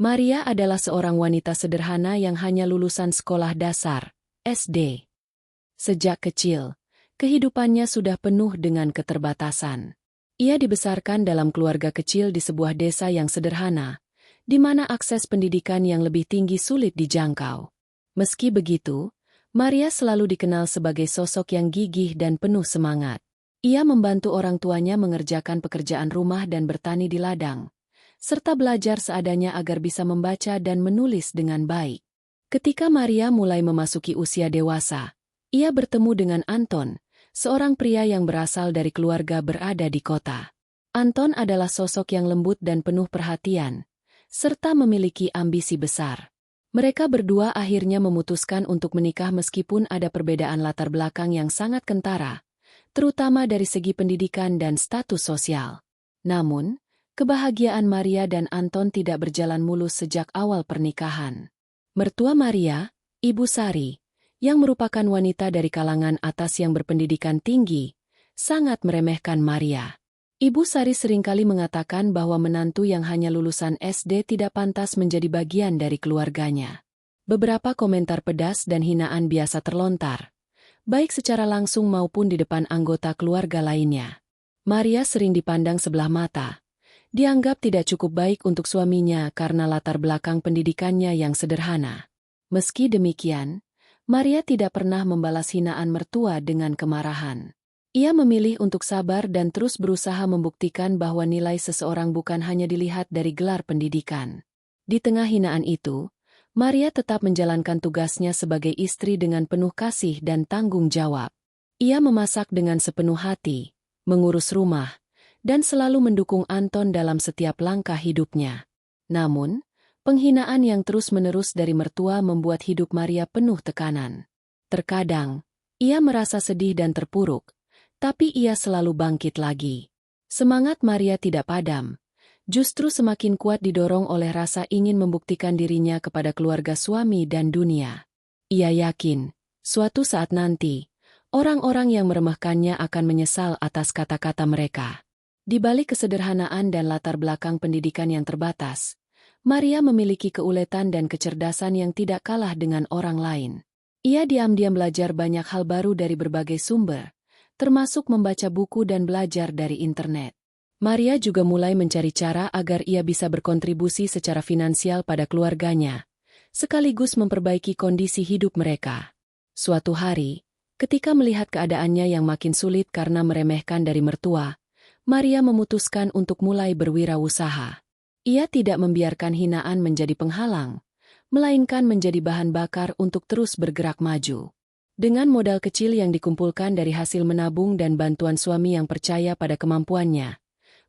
Maria adalah seorang wanita sederhana yang hanya lulusan sekolah dasar, SD. Sejak kecil, kehidupannya sudah penuh dengan keterbatasan. Ia dibesarkan dalam keluarga kecil di sebuah desa yang sederhana, di mana akses pendidikan yang lebih tinggi sulit dijangkau. Meski begitu, Maria selalu dikenal sebagai sosok yang gigih dan penuh semangat. Ia membantu orang tuanya mengerjakan pekerjaan rumah dan bertani di ladang, serta belajar seadanya agar bisa membaca dan menulis dengan baik. Ketika Maria mulai memasuki usia dewasa, ia bertemu dengan Anton, seorang pria yang berasal dari keluarga berada di kota. Anton adalah sosok yang lembut dan penuh perhatian, serta memiliki ambisi besar. Mereka berdua akhirnya memutuskan untuk menikah meskipun ada perbedaan latar belakang yang sangat kentara, terutama dari segi pendidikan dan status sosial. Namun, kebahagiaan Maria dan Anton tidak berjalan mulus sejak awal pernikahan. Mertua Maria, Ibu Sari, yang merupakan wanita dari kalangan atas yang berpendidikan tinggi, sangat meremehkan Maria. Ibu Sari seringkali mengatakan bahwa menantu yang hanya lulusan SD tidak pantas menjadi bagian dari keluarganya. Beberapa komentar pedas dan hinaan biasa terlontar, baik secara langsung maupun di depan anggota keluarga lainnya. Maria sering dipandang sebelah mata. Dianggap tidak cukup baik untuk suaminya karena latar belakang pendidikannya yang sederhana. Meski demikian, Maria tidak pernah membalas hinaan mertua dengan kemarahan. Ia memilih untuk sabar dan terus berusaha membuktikan bahwa nilai seseorang bukan hanya dilihat dari gelar pendidikan. Di tengah hinaan itu, Maria tetap menjalankan tugasnya sebagai istri dengan penuh kasih dan tanggung jawab. Ia memasak dengan sepenuh hati, mengurus rumah, dan selalu mendukung Anton dalam setiap langkah hidupnya. Namun, penghinaan yang terus-menerus dari mertua membuat hidup Maria penuh tekanan. Terkadang, ia merasa sedih dan terpuruk, tapi ia selalu bangkit lagi. Semangat Maria tidak padam, justru semakin kuat didorong oleh rasa ingin membuktikan dirinya kepada keluarga suami dan dunia. Ia yakin, suatu saat nanti, orang-orang yang meremehkannya akan menyesal atas kata-kata mereka. Di balik kesederhanaan dan latar belakang pendidikan yang terbatas, Maria memiliki keuletan dan kecerdasan yang tidak kalah dengan orang lain. Ia diam-diam belajar banyak hal baru dari berbagai sumber, termasuk membaca buku dan belajar dari internet. Maria juga mulai mencari cara agar ia bisa berkontribusi secara finansial pada keluarganya, sekaligus memperbaiki kondisi hidup mereka. Suatu hari, ketika melihat keadaannya yang makin sulit karena meremehkan dari mertua, Maria memutuskan untuk mulai berwirausaha. Ia tidak membiarkan hinaan menjadi penghalang, melainkan menjadi bahan bakar untuk terus bergerak maju. Dengan modal kecil yang dikumpulkan dari hasil menabung dan bantuan suami yang percaya pada kemampuannya,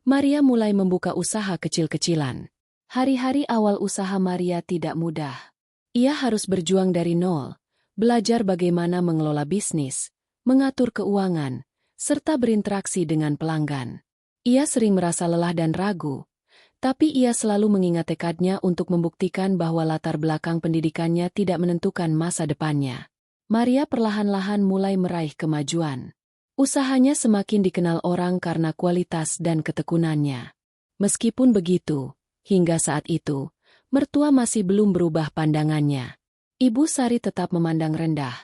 Maria mulai membuka usaha kecil-kecilan. Hari-hari awal usaha Maria tidak mudah. Ia harus berjuang dari nol, belajar bagaimana mengelola bisnis, mengatur keuangan, serta berinteraksi dengan pelanggan. Ia sering merasa lelah dan ragu, tapi ia selalu mengingat tekadnya untuk membuktikan bahwa latar belakang pendidikannya tidak menentukan masa depannya. Maria perlahan-lahan mulai meraih kemajuan. Usahanya semakin dikenal orang karena kualitas dan ketekunannya. Meskipun begitu, hingga saat itu, mertua masih belum berubah pandangannya. Ibu Sari tetap memandang rendah,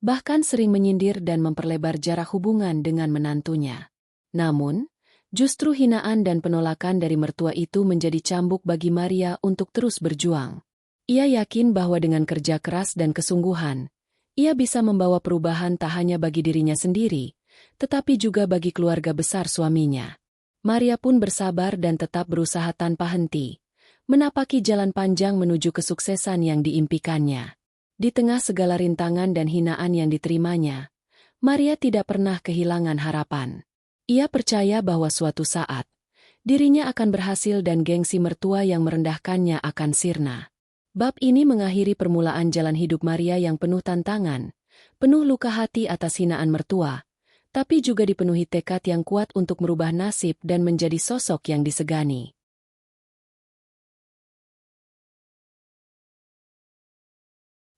bahkan sering menyindir dan memperlebar jarak hubungan dengan menantunya. Namun, justru hinaan dan penolakan dari mertua itu menjadi cambuk bagi Maria untuk terus berjuang. Ia yakin bahwa dengan kerja keras dan kesungguhan, ia bisa membawa perubahan tak hanya bagi dirinya sendiri, tetapi juga bagi keluarga besar suaminya. Maria pun bersabar dan tetap berusaha tanpa henti, menapaki jalan panjang menuju kesuksesan yang diimpikannya. Di tengah segala rintangan dan hinaan yang diterimanya, Maria tidak pernah kehilangan harapan. Ia percaya bahwa suatu saat, dirinya akan berhasil dan gengsi mertua yang merendahkannya akan sirna. Bab ini mengakhiri permulaan jalan hidup Maria yang penuh tantangan, penuh luka hati atas hinaan mertua, tapi juga dipenuhi tekad yang kuat untuk merubah nasib dan menjadi sosok yang disegani.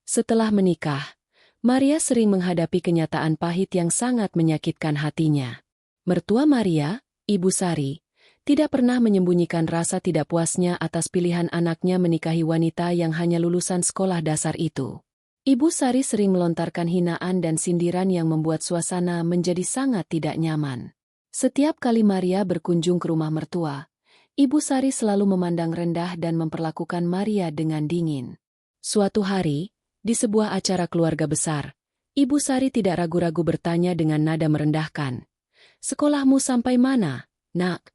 Setelah menikah, Maria sering menghadapi kenyataan pahit yang sangat menyakitkan hatinya. Mertua Maria, Ibu Sari, tidak pernah menyembunyikan rasa tidak puasnya atas pilihan anaknya menikahi wanita yang hanya lulusan sekolah dasar itu. Ibu Sari sering melontarkan hinaan dan sindiran yang membuat suasana menjadi sangat tidak nyaman. Setiap kali Maria berkunjung ke rumah mertua, Ibu Sari selalu memandang rendah dan memperlakukan Maria dengan dingin. Suatu hari, di sebuah acara keluarga besar, Ibu Sari tidak ragu-ragu bertanya dengan nada merendahkan, "Sekolahmu sampai mana, Nak?"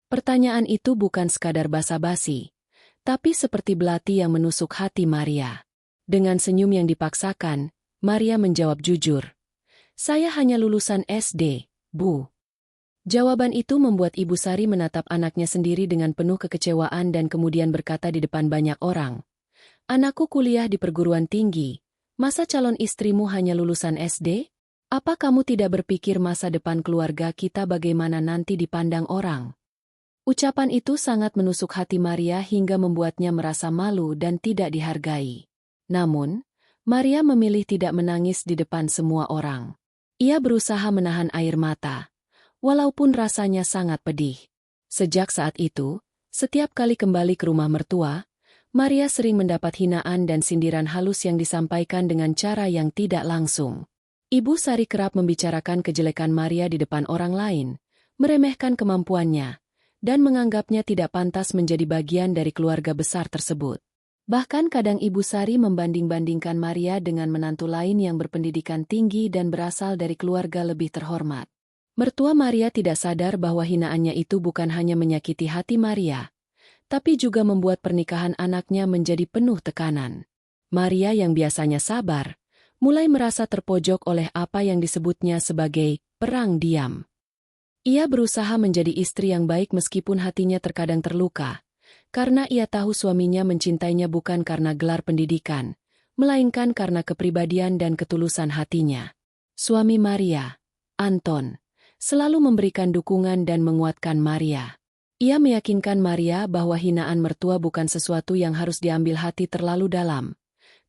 Pertanyaan itu bukan sekadar basa-basi, tapi seperti belati yang menusuk hati Maria. Dengan senyum yang dipaksakan, Maria menjawab jujur, "Saya hanya lulusan SD, Bu." Jawaban itu membuat Ibu Sari menatap anaknya sendiri dengan penuh kekecewaan dan kemudian berkata di depan banyak orang, "Anakku kuliah di perguruan tinggi, masa calon istrimu hanya lulusan SD? Apa kamu tidak berpikir masa depan keluarga kita bagaimana nanti dipandang orang?" Ucapan itu sangat menusuk hati Maria hingga membuatnya merasa malu dan tidak dihargai. Namun, Maria memilih tidak menangis di depan semua orang. Ia berusaha menahan air mata, walaupun rasanya sangat pedih. Sejak saat itu, setiap kali kembali ke rumah mertua, Maria sering mendapat hinaan dan sindiran halus yang disampaikan dengan cara yang tidak langsung. Ibu Sari kerap membicarakan kejelekan Maria di depan orang lain, meremehkan kemampuannya, dan menganggapnya tidak pantas menjadi bagian dari keluarga besar tersebut. Bahkan kadang Ibu Sari membanding-bandingkan Maria dengan menantu lain yang berpendidikan tinggi dan berasal dari keluarga lebih terhormat. Mertua Maria tidak sadar bahwa hinaannya itu bukan hanya menyakiti hati Maria, tapi juga membuat pernikahan anaknya menjadi penuh tekanan. Maria yang biasanya sabar, mulai merasa terpojok oleh apa yang disebutnya sebagai perang diam. Ia berusaha menjadi istri yang baik meskipun hatinya terkadang terluka, karena ia tahu suaminya mencintainya bukan karena gelar pendidikan, melainkan karena kepribadian dan ketulusan hatinya. Suami Maria, Anton, selalu memberikan dukungan dan menguatkan Maria. Ia meyakinkan Maria bahwa hinaan mertua bukan sesuatu yang harus diambil hati terlalu dalam,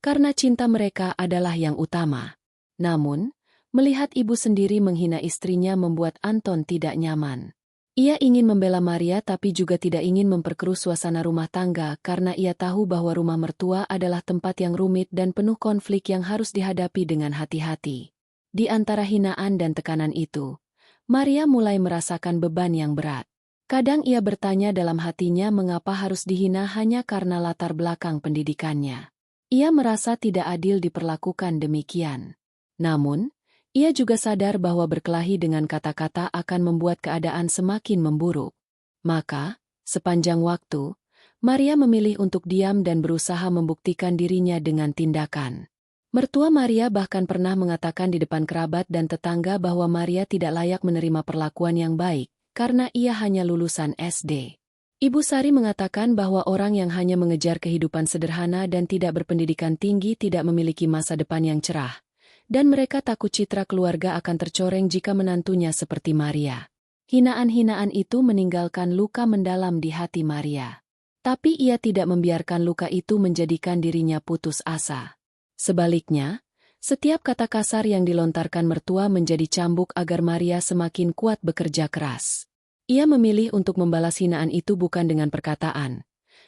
karena cinta mereka adalah yang utama. Namun, melihat ibu sendiri menghina istrinya membuat Anton tidak nyaman. Ia ingin membela Maria tapi juga tidak ingin memperkeruh suasana rumah tangga karena ia tahu bahwa rumah mertua adalah tempat yang rumit dan penuh konflik yang harus dihadapi dengan hati-hati. Di antara hinaan dan tekanan itu, Maria mulai merasakan beban yang berat. Kadang ia bertanya dalam hatinya mengapa harus dihina hanya karena latar belakang pendidikannya. Ia merasa tidak adil diperlakukan demikian. Namun, ia juga sadar bahwa berkelahi dengan kata-kata akan membuat keadaan semakin memburuk. Maka, sepanjang waktu, Maria memilih untuk diam dan berusaha membuktikan dirinya dengan tindakan. Mertua Maria bahkan pernah mengatakan di depan kerabat dan tetangga bahwa Maria tidak layak menerima perlakuan yang baik, karena ia hanya lulusan SD. Ibu Sari mengatakan bahwa orang yang hanya mengejar kehidupan sederhana dan tidak berpendidikan tinggi tidak memiliki masa depan yang cerah. Dan mereka takut citra keluarga akan tercoreng jika menantunya seperti Maria. Hinaan-hinaan itu meninggalkan luka mendalam di hati Maria. Tapi ia tidak membiarkan luka itu menjadikan dirinya putus asa. Sebaliknya, setiap kata kasar yang dilontarkan mertua menjadi cambuk agar Maria semakin kuat bekerja keras. Ia memilih untuk membalas hinaan itu bukan dengan perkataan,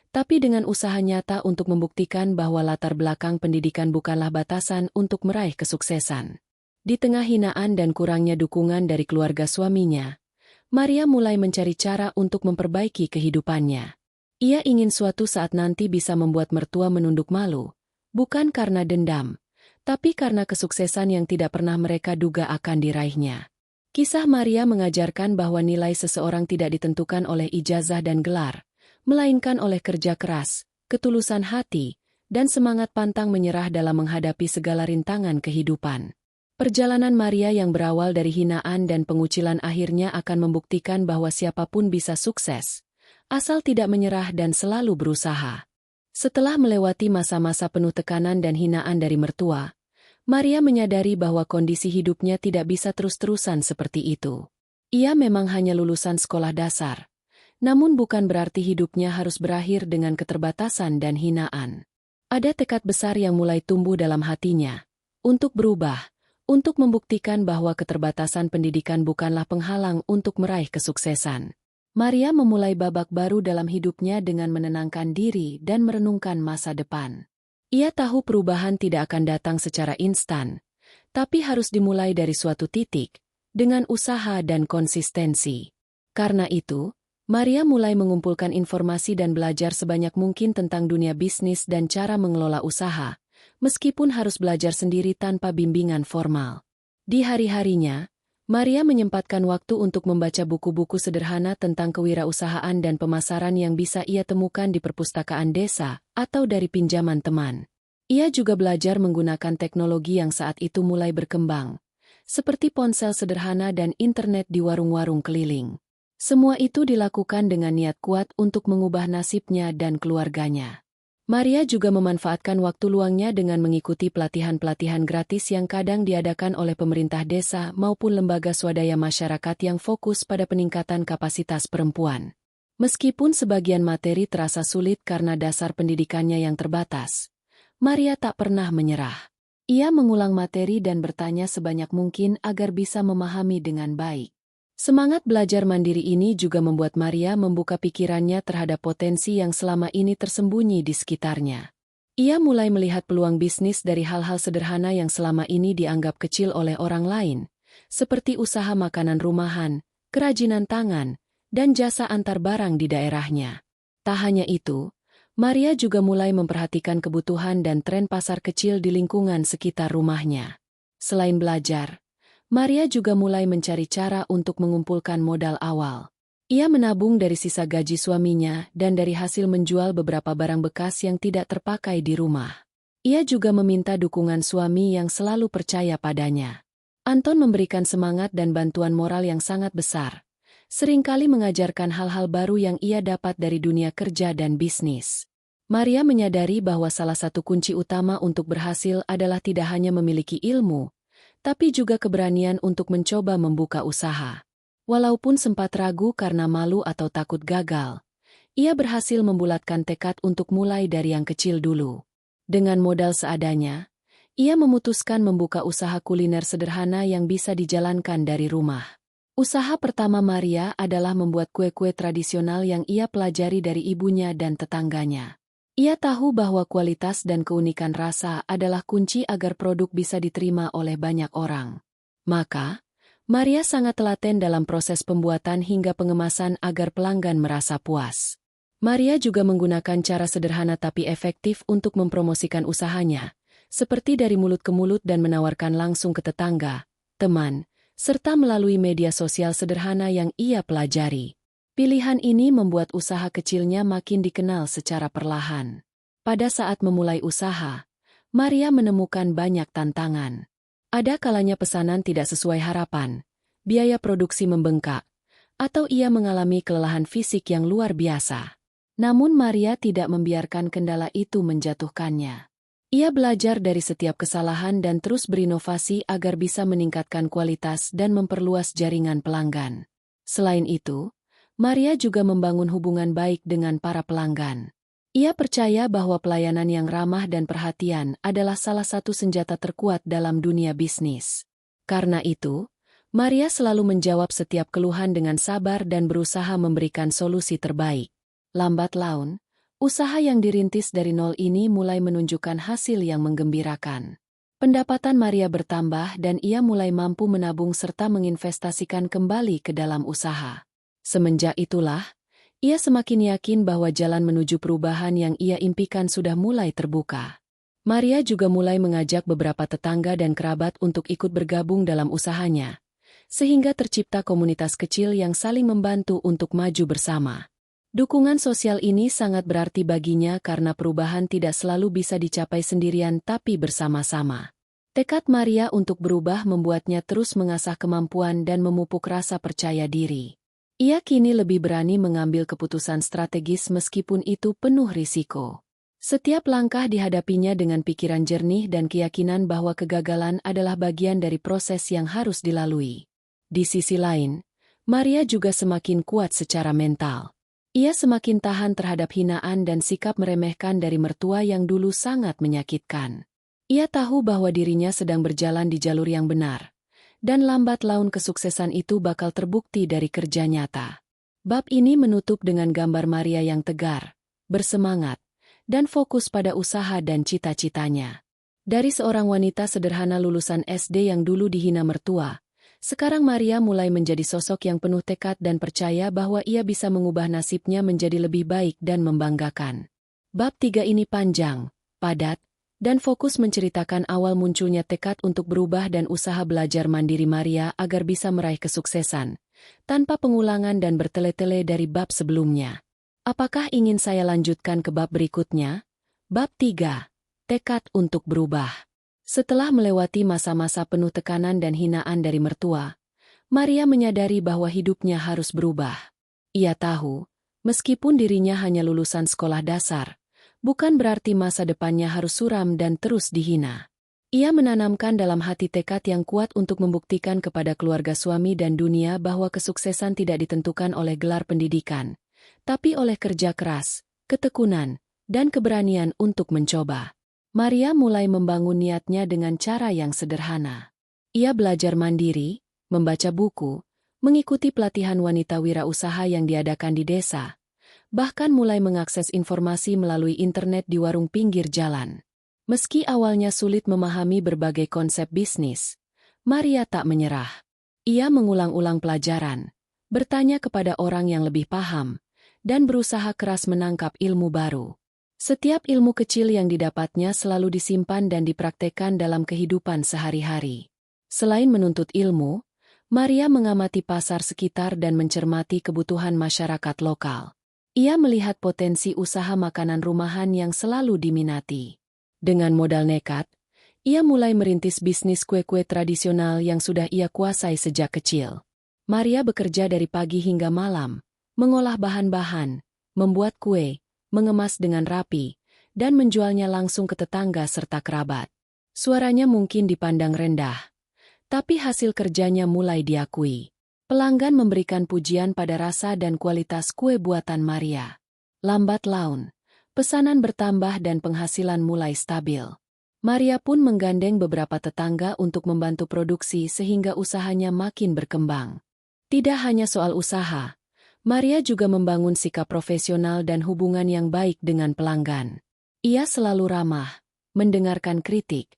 tapi dengan usaha nyata untuk membuktikan bahwa latar belakang pendidikan bukanlah batasan untuk meraih kesuksesan. Di tengah hinaan dan kurangnya dukungan dari keluarga suaminya, Maria mulai mencari cara untuk memperbaiki kehidupannya. Ia ingin suatu saat nanti bisa membuat mertua menunduk malu, bukan karena dendam, tapi karena kesuksesan yang tidak pernah mereka duga akan diraihnya. Kisah Maria mengajarkan bahwa nilai seseorang tidak ditentukan oleh ijazah dan gelar, melainkan oleh kerja keras, ketulusan hati, dan semangat pantang menyerah dalam menghadapi segala rintangan kehidupan. Perjalanan Maria yang berawal dari hinaan dan pengucilan akhirnya akan membuktikan bahwa siapapun bisa sukses, asal tidak menyerah dan selalu berusaha. Setelah melewati masa-masa penuh tekanan dan hinaan dari mertua, Maria menyadari bahwa kondisi hidupnya tidak bisa terus-terusan seperti itu. Ia memang hanya lulusan sekolah dasar. Namun bukan berarti hidupnya harus berakhir dengan keterbatasan dan hinaan. Ada tekad besar yang mulai tumbuh dalam hatinya, untuk berubah, untuk membuktikan bahwa keterbatasan pendidikan bukanlah penghalang untuk meraih kesuksesan. Maria memulai babak baru dalam hidupnya dengan menenangkan diri dan merenungkan masa depan. Ia tahu perubahan tidak akan datang secara instan, tapi harus dimulai dari suatu titik, dengan usaha dan konsistensi. Karena itu, Maria mulai mengumpulkan informasi dan belajar sebanyak mungkin tentang dunia bisnis dan cara mengelola usaha, meskipun harus belajar sendiri tanpa bimbingan formal. Di hari-harinya, Maria menyempatkan waktu untuk membaca buku-buku sederhana tentang kewirausahaan dan pemasaran yang bisa ia temukan di perpustakaan desa atau dari pinjaman teman. Ia juga belajar menggunakan teknologi yang saat itu mulai berkembang, seperti ponsel sederhana dan internet di warung-warung keliling. Semua itu dilakukan dengan niat kuat untuk mengubah nasibnya dan keluarganya. Maria juga memanfaatkan waktu luangnya dengan mengikuti pelatihan-pelatihan gratis yang kadang diadakan oleh pemerintah desa maupun lembaga swadaya masyarakat yang fokus pada peningkatan kapasitas perempuan. Meskipun sebagian materi terasa sulit karena dasar pendidikannya yang terbatas, Maria tak pernah menyerah. Ia mengulang materi dan bertanya sebanyak mungkin agar bisa memahami dengan baik. Semangat belajar mandiri ini juga membuat Maria membuka pikirannya terhadap potensi yang selama ini tersembunyi di sekitarnya. Ia mulai melihat peluang bisnis dari hal-hal sederhana yang selama ini dianggap kecil oleh orang lain, seperti usaha makanan rumahan, kerajinan tangan, dan jasa antar barang di daerahnya. Tak hanya itu, Maria juga mulai memperhatikan kebutuhan dan tren pasar kecil di lingkungan sekitar rumahnya. Selain belajar, Maria juga mulai mencari cara untuk mengumpulkan modal awal. Ia menabung dari sisa gaji suaminya dan dari hasil menjual beberapa barang bekas yang tidak terpakai di rumah. Ia juga meminta dukungan suami yang selalu percaya padanya. Anton memberikan semangat dan bantuan moral yang sangat besar, seringkali mengajarkan hal-hal baru yang ia dapat dari dunia kerja dan bisnis. Maria menyadari bahwa salah satu kunci utama untuk berhasil adalah tidak hanya memiliki ilmu, tapi juga keberanian untuk mencoba membuka usaha. Walaupun sempat ragu karena malu atau takut gagal, ia berhasil membulatkan tekad untuk mulai dari yang kecil dulu. Dengan modal seadanya, ia memutuskan membuka usaha kuliner sederhana yang bisa dijalankan dari rumah. Usaha pertama Maria adalah membuat kue-kue tradisional yang ia pelajari dari ibunya dan tetangganya. Ia tahu bahwa kualitas dan keunikan rasa adalah kunci agar produk bisa diterima oleh banyak orang. Maka, Maria sangat telaten dalam proses pembuatan hingga pengemasan agar pelanggan merasa puas. Maria juga menggunakan cara sederhana tapi efektif untuk mempromosikan usahanya, seperti dari mulut ke mulut dan menawarkan langsung ke tetangga, teman, serta melalui media sosial sederhana yang ia pelajari. Pilihan ini membuat usaha kecilnya makin dikenal secara perlahan. Pada saat memulai usaha, Maria menemukan banyak tantangan. Ada kalanya pesanan tidak sesuai harapan, biaya produksi membengkak, atau ia mengalami kelelahan fisik yang luar biasa. Namun Maria tidak membiarkan kendala itu menjatuhkannya. Ia belajar dari setiap kesalahan dan terus berinovasi agar bisa meningkatkan kualitas dan memperluas jaringan pelanggan. Selain itu, Maria juga membangun hubungan baik dengan para pelanggan. Ia percaya bahwa pelayanan yang ramah dan perhatian adalah salah satu senjata terkuat dalam dunia bisnis. Karena itu, Maria selalu menjawab setiap keluhan dengan sabar dan berusaha memberikan solusi terbaik. Lambat laun, usaha yang dirintis dari nol ini mulai menunjukkan hasil yang menggembirakan. Pendapatan Maria bertambah dan ia mulai mampu menabung serta menginvestasikan kembali ke dalam usaha. Semenjak itulah, ia semakin yakin bahwa jalan menuju perubahan yang ia impikan sudah mulai terbuka. Maria juga mulai mengajak beberapa tetangga dan kerabat untuk ikut bergabung dalam usahanya, sehingga tercipta komunitas kecil yang saling membantu untuk maju bersama. Dukungan sosial ini sangat berarti baginya karena perubahan tidak selalu bisa dicapai sendirian tapi bersama-sama. Tekad Maria untuk berubah membuatnya terus mengasah kemampuan dan memupuk rasa percaya diri. Ia kini lebih berani mengambil keputusan strategis meskipun itu penuh risiko. Setiap langkah dihadapinya dengan pikiran jernih dan keyakinan bahwa kegagalan adalah bagian dari proses yang harus dilalui. Di sisi lain, Maria juga semakin kuat secara mental. Ia semakin tahan terhadap hinaan dan sikap meremehkan dari mertua yang dulu sangat menyakitkan. Ia tahu bahwa dirinya sedang berjalan di jalur yang benar, dan lambat laun kesuksesan itu bakal terbukti dari kerja nyata. Bab ini menutup dengan gambar Maria yang tegar, bersemangat, dan fokus pada usaha dan cita-citanya. Dari seorang wanita sederhana lulusan SD yang dulu dihina mertua, sekarang Maria mulai menjadi sosok yang penuh tekad dan percaya bahwa ia bisa mengubah nasibnya menjadi lebih baik dan membanggakan. Bab 3 ini panjang, padat, dan fokus menceritakan awal munculnya tekad untuk berubah dan usaha belajar mandiri Maria agar bisa meraih kesuksesan, tanpa pengulangan dan bertele-tele dari bab sebelumnya. Apakah ingin saya lanjutkan ke bab berikutnya? Bab 3. Tekad untuk berubah. Setelah melewati masa-masa penuh tekanan dan hinaan dari mertua, Maria menyadari bahwa hidupnya harus berubah. Ia tahu, meskipun dirinya hanya lulusan sekolah dasar, bukan berarti masa depannya harus suram dan terus dihina. Ia menanamkan dalam hati tekad yang kuat untuk membuktikan kepada keluarga suami dan dunia bahwa kesuksesan tidak ditentukan oleh gelar pendidikan, tapi oleh kerja keras, ketekunan, dan keberanian untuk mencoba. Maria mulai membangun niatnya dengan cara yang sederhana. Ia belajar mandiri, membaca buku, mengikuti pelatihan wanita wirausaha yang diadakan di desa, bahkan mulai mengakses informasi melalui internet di warung pinggir jalan. Meski awalnya sulit memahami berbagai konsep bisnis, Maria tak menyerah. Ia mengulang-ulang pelajaran, bertanya kepada orang yang lebih paham, dan berusaha keras menangkap ilmu baru. Setiap ilmu kecil yang didapatnya selalu disimpan dan dipraktekkan dalam kehidupan sehari-hari. Selain menuntut ilmu, Maria mengamati pasar sekitar dan mencermati kebutuhan masyarakat lokal. Ia melihat potensi usaha makanan rumahan yang selalu diminati. Dengan modal nekat, ia mulai merintis bisnis kue-kue tradisional yang sudah ia kuasai sejak kecil. Maria bekerja dari pagi hingga malam, mengolah bahan-bahan, membuat kue, mengemas dengan rapi, dan menjualnya langsung ke tetangga serta kerabat. Suaranya mungkin dipandang rendah, tapi hasil kerjanya mulai diakui. Pelanggan memberikan pujian pada rasa dan kualitas kue buatan Maria. Lambat laun, pesanan bertambah dan penghasilan mulai stabil. Maria pun menggandeng beberapa tetangga untuk membantu produksi sehingga usahanya makin berkembang. Tidak hanya soal usaha, Maria juga membangun sikap profesional dan hubungan yang baik dengan pelanggan. Ia selalu ramah, mendengarkan kritik,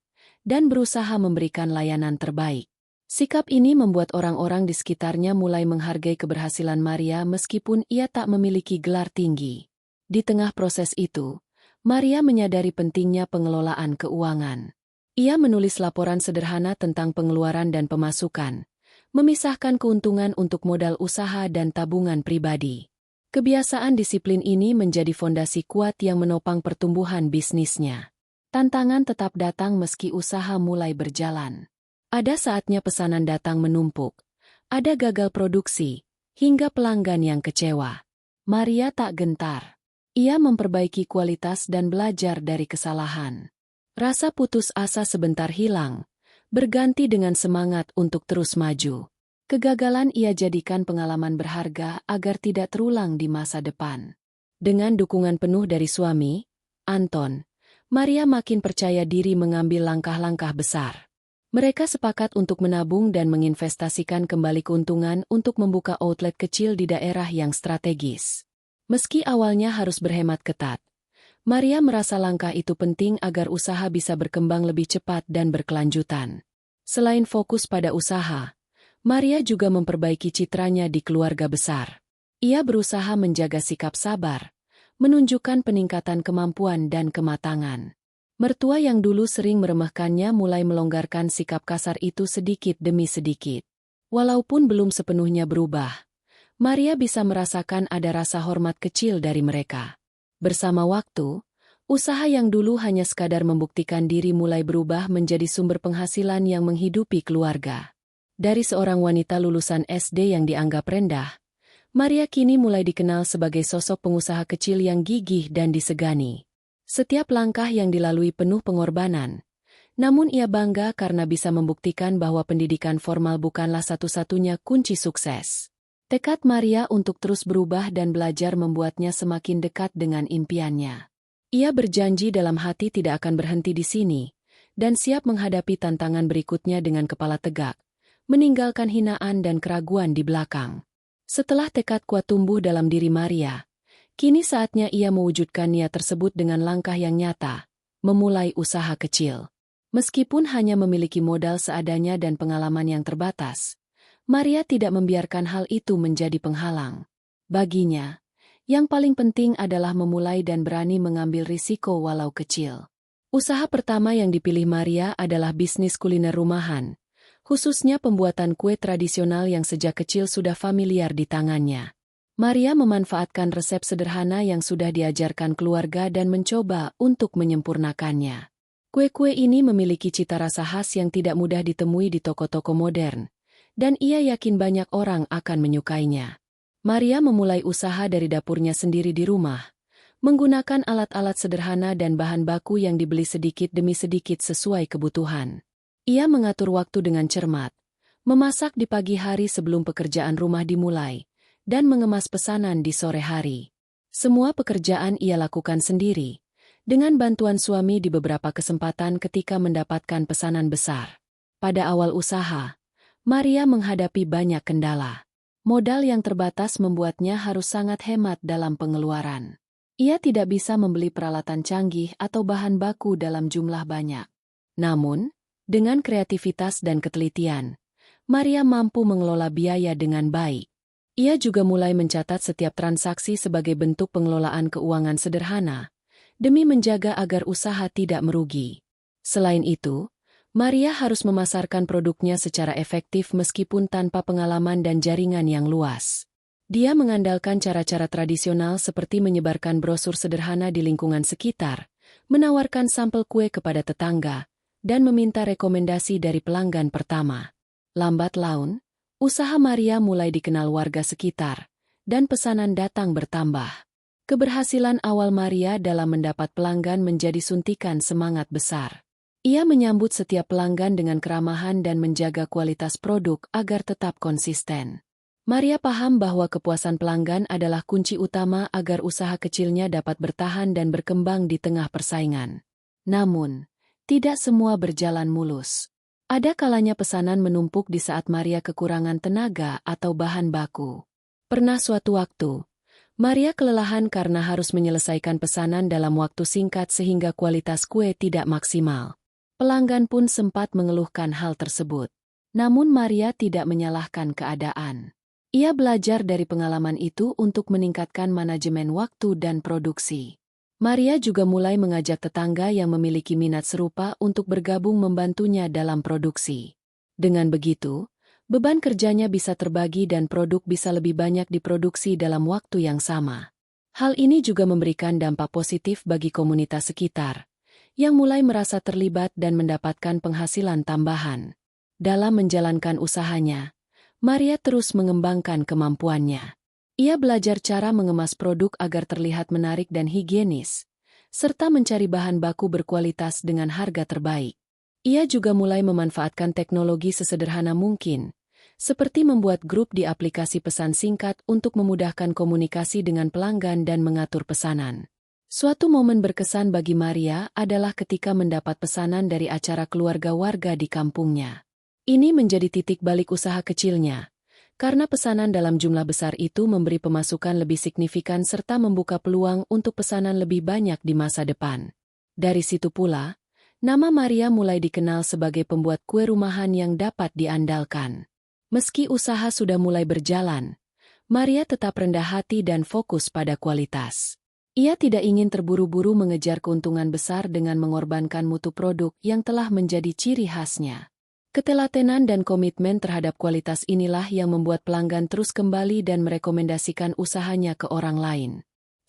dan berusaha memberikan layanan terbaik. Sikap ini membuat orang-orang di sekitarnya mulai menghargai keberhasilan Maria meskipun ia tak memiliki gelar tinggi. Di tengah proses itu, Maria menyadari pentingnya pengelolaan keuangan. Ia menulis laporan sederhana tentang pengeluaran dan pemasukan, memisahkan keuntungan untuk modal usaha dan tabungan pribadi. Kebiasaan disiplin ini menjadi fondasi kuat yang menopang pertumbuhan bisnisnya. Tantangan tetap datang meski usaha mulai berjalan. Ada saatnya pesanan datang menumpuk, ada gagal produksi, hingga pelanggan yang kecewa. Maria tak gentar. Ia memperbaiki kualitas dan belajar dari kesalahan. Rasa putus asa sebentar hilang, berganti dengan semangat untuk terus maju. Kegagalan ia jadikan pengalaman berharga agar tidak terulang di masa depan. Dengan dukungan penuh dari suami, Anton, Maria makin percaya diri mengambil langkah-langkah besar. Mereka sepakat untuk menabung dan menginvestasikan kembali keuntungan untuk membuka outlet kecil di daerah yang strategis. Meski awalnya harus berhemat ketat, Maria merasa langkah itu penting agar usaha bisa berkembang lebih cepat dan berkelanjutan. Selain fokus pada usaha, Maria juga memperbaiki citranya di keluarga besar. Ia berusaha menjaga sikap sabar, menunjukkan peningkatan kemampuan dan kematangan. Mertua yang dulu sering meremehkannya mulai melonggarkan sikap kasar itu sedikit demi sedikit. Walaupun belum sepenuhnya berubah, Maria bisa merasakan ada rasa hormat kecil dari mereka. Bersama waktu, usaha yang dulu hanya sekadar membuktikan diri mulai berubah menjadi sumber penghasilan yang menghidupi keluarga. Dari seorang wanita lulusan SD yang dianggap rendah, Maria kini mulai dikenal sebagai sosok pengusaha kecil yang gigih dan disegani. Setiap langkah yang dilalui penuh pengorbanan, namun ia bangga karena bisa membuktikan bahwa pendidikan formal bukanlah satu-satunya kunci sukses. Tekad Maria untuk terus berubah dan belajar membuatnya semakin dekat dengan impiannya. Ia berjanji dalam hati tidak akan berhenti di sini, dan siap menghadapi tantangan berikutnya dengan kepala tegak, meninggalkan hinaan dan keraguan di belakang. Setelah tekad kuat tumbuh dalam diri Maria, kini saatnya ia mewujudkan niat tersebut dengan langkah yang nyata, memulai usaha kecil. Meskipun hanya memiliki modal seadanya dan pengalaman yang terbatas, Maria tidak membiarkan hal itu menjadi penghalang. Baginya, yang paling penting adalah memulai dan berani mengambil risiko walau kecil. Usaha pertama yang dipilih Maria adalah bisnis kuliner rumahan, khususnya pembuatan kue tradisional yang sejak kecil sudah familiar di tangannya. Maria memanfaatkan resep sederhana yang sudah diajarkan keluarga dan mencoba untuk menyempurnakannya. Kue-kue ini memiliki cita rasa khas yang tidak mudah ditemui di toko-toko modern, dan ia yakin banyak orang akan menyukainya. Maria memulai usaha dari dapurnya sendiri di rumah, menggunakan alat-alat sederhana dan bahan baku yang dibeli sedikit demi sedikit sesuai kebutuhan. Ia mengatur waktu dengan cermat, memasak di pagi hari sebelum pekerjaan rumah dimulai, dan mengemas pesanan di sore hari. Semua pekerjaan ia lakukan sendiri, dengan bantuan suami di beberapa kesempatan ketika mendapatkan pesanan besar. Pada awal usaha, Maria menghadapi banyak kendala. Modal yang terbatas membuatnya harus sangat hemat dalam pengeluaran. Ia tidak bisa membeli peralatan canggih atau bahan baku dalam jumlah banyak. Namun, dengan kreativitas dan ketelitian, Maria mampu mengelola biaya dengan baik. Ia juga mulai mencatat setiap transaksi sebagai bentuk pengelolaan keuangan sederhana, demi menjaga agar usaha tidak merugi. Selain itu, Maria harus memasarkan produknya secara efektif meskipun tanpa pengalaman dan jaringan yang luas. Dia mengandalkan cara-cara tradisional seperti menyebarkan brosur sederhana di lingkungan sekitar, menawarkan sampel kue kepada tetangga, dan meminta rekomendasi dari pelanggan pertama. Lambat laun, usaha Maria mulai dikenal warga sekitar, dan pesanan datang bertambah. Keberhasilan awal Maria dalam mendapat pelanggan menjadi suntikan semangat besar. Ia menyambut setiap pelanggan dengan keramahan dan menjaga kualitas produk agar tetap konsisten. Maria paham bahwa kepuasan pelanggan adalah kunci utama agar usaha kecilnya dapat bertahan dan berkembang di tengah persaingan. Namun, tidak semua berjalan mulus. Ada kalanya pesanan menumpuk di saat Maria kekurangan tenaga atau bahan baku. Pernah suatu waktu, Maria kelelahan karena harus menyelesaikan pesanan dalam waktu singkat sehingga kualitas kue tidak maksimal. Pelanggan pun sempat mengeluhkan hal tersebut. Namun Maria tidak menyalahkan keadaan. Ia belajar dari pengalaman itu untuk meningkatkan manajemen waktu dan produksi. Maria juga mulai mengajak tetangga yang memiliki minat serupa untuk bergabung membantunya dalam produksi. Dengan begitu, beban kerjanya bisa terbagi dan produk bisa lebih banyak diproduksi dalam waktu yang sama. Hal ini juga memberikan dampak positif bagi komunitas sekitar, yang mulai merasa terlibat dan mendapatkan penghasilan tambahan. Dalam menjalankan usahanya, Maria terus mengembangkan kemampuannya. Ia belajar cara mengemas produk agar terlihat menarik dan higienis, serta mencari bahan baku berkualitas dengan harga terbaik. Ia juga mulai memanfaatkan teknologi sesederhana mungkin, seperti membuat grup di aplikasi pesan singkat untuk memudahkan komunikasi dengan pelanggan dan mengatur pesanan. Suatu momen berkesan bagi Maria adalah ketika mendapat pesanan dari acara keluarga warga di kampungnya. Ini menjadi titik balik usaha kecilnya, karena pesanan dalam jumlah besar itu memberi pemasukan lebih signifikan serta membuka peluang untuk pesanan lebih banyak di masa depan. Dari situ pula, nama Maria mulai dikenal sebagai pembuat kue rumahan yang dapat diandalkan. Meski usaha sudah mulai berjalan, Maria tetap rendah hati dan fokus pada kualitas. Ia tidak ingin terburu-buru mengejar keuntungan besar dengan mengorbankan mutu produk yang telah menjadi ciri khasnya. Ketelatenan dan komitmen terhadap kualitas inilah yang membuat pelanggan terus kembali dan merekomendasikan usahanya ke orang lain.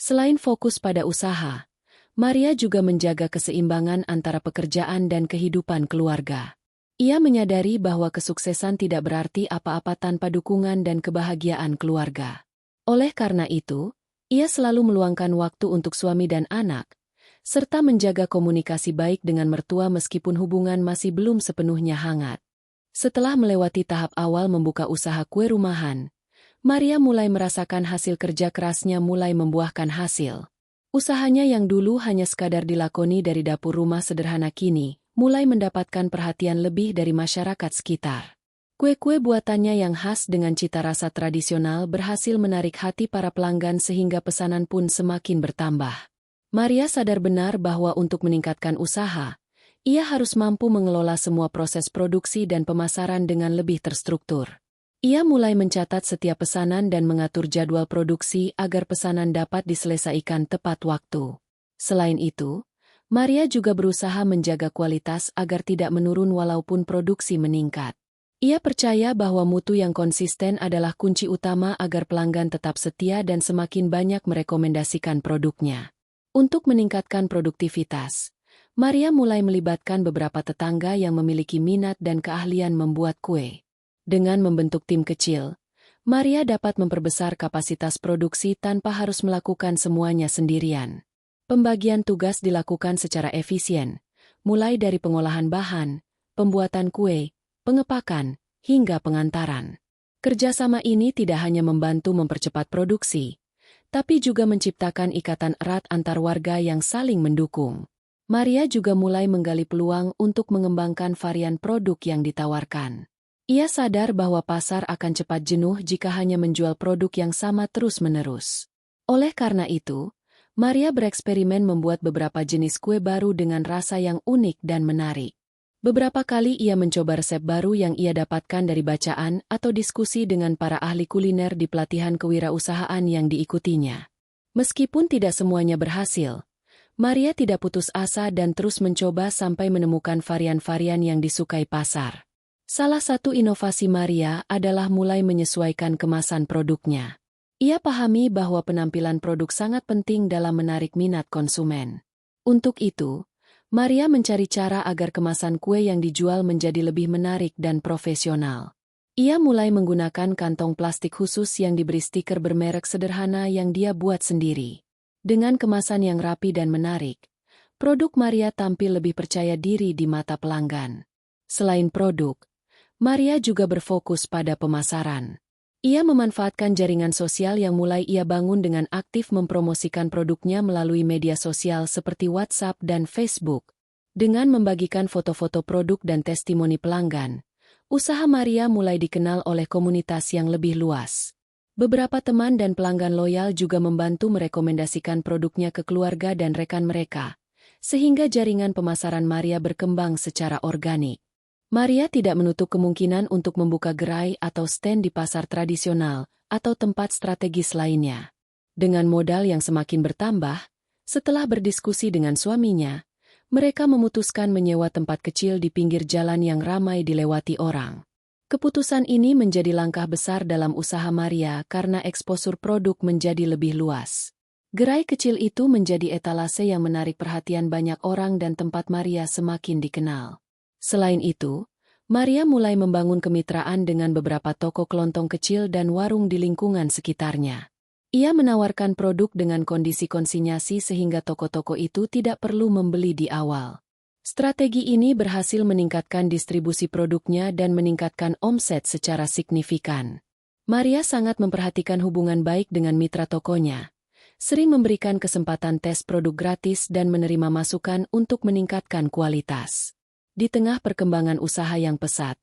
Selain fokus pada usaha, Maria juga menjaga keseimbangan antara pekerjaan dan kehidupan keluarga. Ia menyadari bahwa kesuksesan tidak berarti apa-apa tanpa dukungan dan kebahagiaan keluarga. Oleh karena itu, ia selalu meluangkan waktu untuk suami dan anak, serta menjaga komunikasi baik dengan mertua meskipun hubungan masih belum sepenuhnya hangat. Setelah melewati tahap awal membuka usaha kue rumahan, Maria mulai merasakan hasil kerja kerasnya mulai membuahkan hasil. Usahanya yang dulu hanya sekadar dilakoni dari dapur rumah sederhana kini, mulai mendapatkan perhatian lebih dari masyarakat sekitar. Kue-kue buatannya yang khas dengan cita rasa tradisional berhasil menarik hati para pelanggan sehingga pesanan pun semakin bertambah. Maria sadar benar bahwa untuk meningkatkan usaha, ia harus mampu mengelola semua proses produksi dan pemasaran dengan lebih terstruktur. Ia mulai mencatat setiap pesanan dan mengatur jadwal produksi agar pesanan dapat diselesaikan tepat waktu. Selain itu, Maria juga berusaha menjaga kualitas agar tidak menurun walaupun produksi meningkat. Ia percaya bahwa mutu yang konsisten adalah kunci utama agar pelanggan tetap setia dan semakin banyak merekomendasikan produknya. Untuk meningkatkan produktivitas, Maria mulai melibatkan beberapa tetangga yang memiliki minat dan keahlian membuat kue. Dengan membentuk tim kecil, Maria dapat memperbesar kapasitas produksi tanpa harus melakukan semuanya sendirian. Pembagian tugas dilakukan secara efisien, mulai dari pengolahan bahan, pembuatan kue, pengepakan, hingga pengantaran. Kerjasama ini tidak hanya membantu mempercepat produksi, tapi juga menciptakan ikatan erat antar warga yang saling mendukung. Maria juga mulai menggali peluang untuk mengembangkan varian produk yang ditawarkan. Ia sadar bahwa pasar akan cepat jenuh jika hanya menjual produk yang sama terus-menerus. Oleh karena itu, Maria bereksperimen membuat beberapa jenis kue baru dengan rasa yang unik dan menarik. Beberapa kali ia mencoba resep baru yang ia dapatkan dari bacaan atau diskusi dengan para ahli kuliner di pelatihan kewirausahaan yang diikutinya. Meskipun tidak semuanya berhasil, Maria tidak putus asa dan terus mencoba sampai menemukan varian-varian yang disukai pasar. Salah satu inovasi Maria adalah mulai menyesuaikan kemasan produknya. Ia pahami bahwa penampilan produk sangat penting dalam menarik minat konsumen. Untuk itu, Maria mencari cara agar kemasan kue yang dijual menjadi lebih menarik dan profesional. Ia mulai menggunakan kantong plastik khusus yang diberi stiker bermerek sederhana yang dia buat sendiri. Dengan kemasan yang rapi dan menarik, produk Maria tampil lebih percaya diri di mata pelanggan. Selain produk, Maria juga berfokus pada pemasaran. Ia memanfaatkan jaringan sosial yang mulai ia bangun dengan aktif mempromosikan produknya melalui media sosial seperti WhatsApp dan Facebook. Dengan membagikan foto-foto produk dan testimoni pelanggan, usaha Maria mulai dikenal oleh komunitas yang lebih luas. Beberapa teman dan pelanggan loyal juga membantu merekomendasikan produknya ke keluarga dan rekan mereka, sehingga jaringan pemasaran Maria berkembang secara organik. Maria tidak menutup kemungkinan untuk membuka gerai atau stand di pasar tradisional atau tempat strategis lainnya. Dengan modal yang semakin bertambah, setelah berdiskusi dengan suaminya, mereka memutuskan menyewa tempat kecil di pinggir jalan yang ramai dilewati orang. Keputusan ini menjadi langkah besar dalam usaha Maria karena eksposur produk menjadi lebih luas. Gerai kecil itu menjadi etalase yang menarik perhatian banyak orang dan tempat Maria semakin dikenal. Selain itu, Maria mulai membangun kemitraan dengan beberapa toko kelontong kecil dan warung di lingkungan sekitarnya. Ia menawarkan produk dengan kondisi konsinyasi sehingga toko-toko itu tidak perlu membeli di awal. Strategi ini berhasil meningkatkan distribusi produknya dan meningkatkan omset secara signifikan. Maria sangat memperhatikan hubungan baik dengan mitra tokonya, sering memberikan kesempatan tes produk gratis dan menerima masukan untuk meningkatkan kualitas. Di tengah perkembangan usaha yang pesat,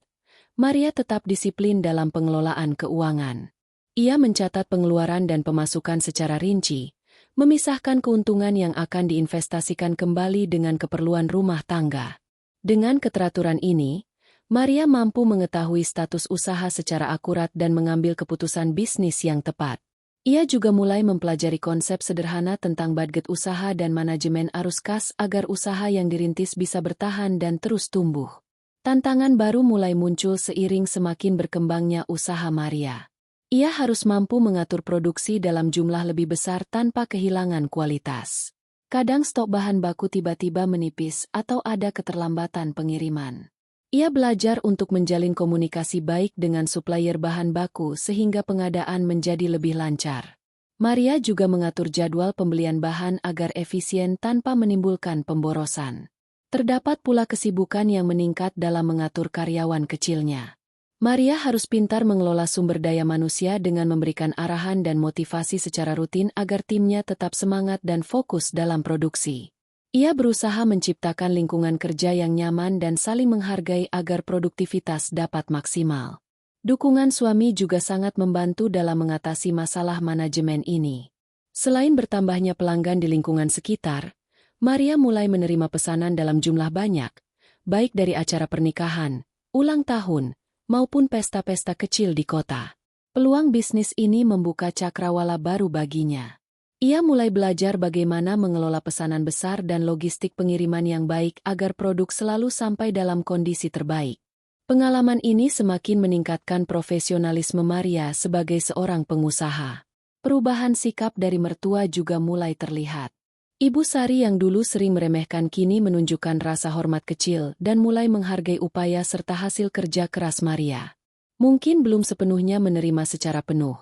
Maria tetap disiplin dalam pengelolaan keuangan. Ia mencatat pengeluaran dan pemasukan secara rinci, memisahkan keuntungan yang akan diinvestasikan kembali dengan keperluan rumah tangga. Dengan keteraturan ini, Maria mampu mengetahui status usaha secara akurat dan mengambil keputusan bisnis yang tepat. Ia juga mulai mempelajari konsep sederhana tentang budget usaha dan manajemen arus kas agar usaha yang dirintis bisa bertahan dan terus tumbuh. Tantangan baru mulai muncul seiring semakin berkembangnya usaha Maria. Ia harus mampu mengatur produksi dalam jumlah lebih besar tanpa kehilangan kualitas. Kadang stok bahan baku tiba-tiba menipis atau ada keterlambatan pengiriman. Ia belajar untuk menjalin komunikasi baik dengan supplier bahan baku sehingga pengadaan menjadi lebih lancar. Maria juga mengatur jadwal pembelian bahan agar efisien tanpa menimbulkan pemborosan. Terdapat pula kesibukan yang meningkat dalam mengatur karyawan kecilnya. Maria harus pintar mengelola sumber daya manusia dengan memberikan arahan dan motivasi secara rutin agar timnya tetap semangat dan fokus dalam produksi. Ia berusaha menciptakan lingkungan kerja yang nyaman dan saling menghargai agar produktivitas dapat maksimal. Dukungan suami juga sangat membantu dalam mengatasi masalah manajemen ini. Selain bertambahnya pelanggan di lingkungan sekitar, Maria mulai menerima pesanan dalam jumlah banyak, baik dari acara pernikahan, ulang tahun, maupun pesta-pesta kecil di kota. Peluang bisnis ini membuka cakrawala baru baginya. Ia mulai belajar bagaimana mengelola pesanan besar dan logistik pengiriman yang baik agar produk selalu sampai dalam kondisi terbaik. Pengalaman ini semakin meningkatkan profesionalisme Maria sebagai seorang pengusaha. Perubahan sikap dari mertua juga mulai terlihat. Ibu Sari yang dulu sering meremehkan kini menunjukkan rasa hormat kecil dan mulai menghargai upaya serta hasil kerja keras Maria. Mungkin belum sepenuhnya menerima secara penuh,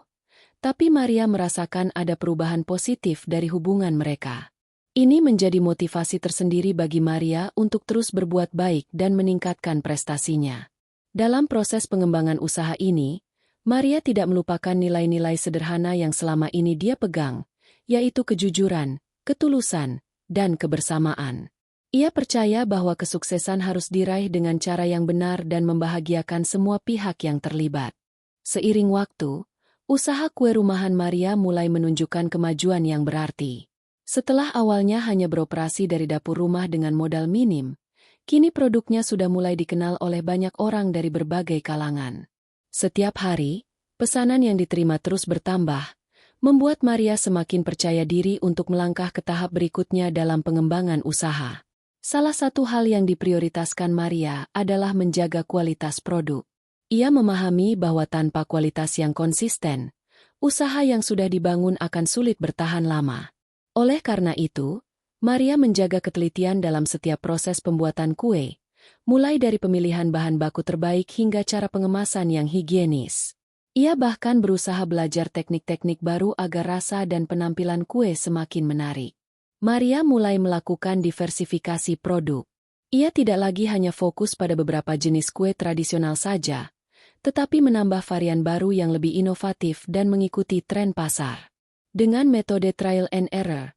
tapi Maria merasakan ada perubahan positif dari hubungan mereka. Ini menjadi motivasi tersendiri bagi Maria untuk terus berbuat baik dan meningkatkan prestasinya. Dalam proses pengembangan usaha ini, Maria tidak melupakan nilai-nilai sederhana yang selama ini dia pegang, yaitu kejujuran, ketulusan, dan kebersamaan. Ia percaya bahwa kesuksesan harus diraih dengan cara yang benar dan membahagiakan semua pihak yang terlibat. Seiring waktu, usaha kue rumahan Maria mulai menunjukkan kemajuan yang berarti. Setelah awalnya hanya beroperasi dari dapur rumah dengan modal minim, kini produknya sudah mulai dikenal oleh banyak orang dari berbagai kalangan. Setiap hari, pesanan yang diterima terus bertambah, membuat Maria semakin percaya diri untuk melangkah ke tahap berikutnya dalam pengembangan usaha. Salah satu hal yang diprioritaskan Maria adalah menjaga kualitas produk. Ia memahami bahwa tanpa kualitas yang konsisten, usaha yang sudah dibangun akan sulit bertahan lama. Oleh karena itu, Maria menjaga ketelitian dalam setiap proses pembuatan kue, mulai dari pemilihan bahan baku terbaik hingga cara pengemasan yang higienis. Ia bahkan berusaha belajar teknik-teknik baru agar rasa dan penampilan kue semakin menarik. Maria mulai melakukan diversifikasi produk. Ia tidak lagi hanya fokus pada beberapa jenis kue tradisional saja, tetapi menambah varian baru yang lebih inovatif dan mengikuti tren pasar. Dengan metode trial and error,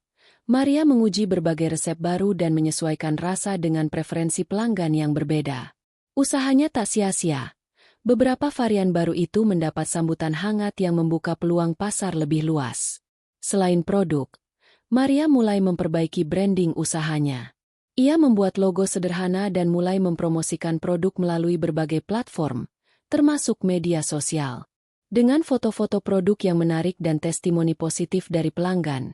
Maria menguji berbagai resep baru dan menyesuaikan rasa dengan preferensi pelanggan yang berbeda. Usahanya tak sia-sia. Beberapa varian baru itu mendapat sambutan hangat yang membuka peluang pasar lebih luas. Selain produk, Maria mulai memperbaiki branding usahanya. Ia membuat logo sederhana dan mulai mempromosikan produk melalui berbagai platform, termasuk media sosial. Dengan foto-foto produk yang menarik dan testimoni positif dari pelanggan,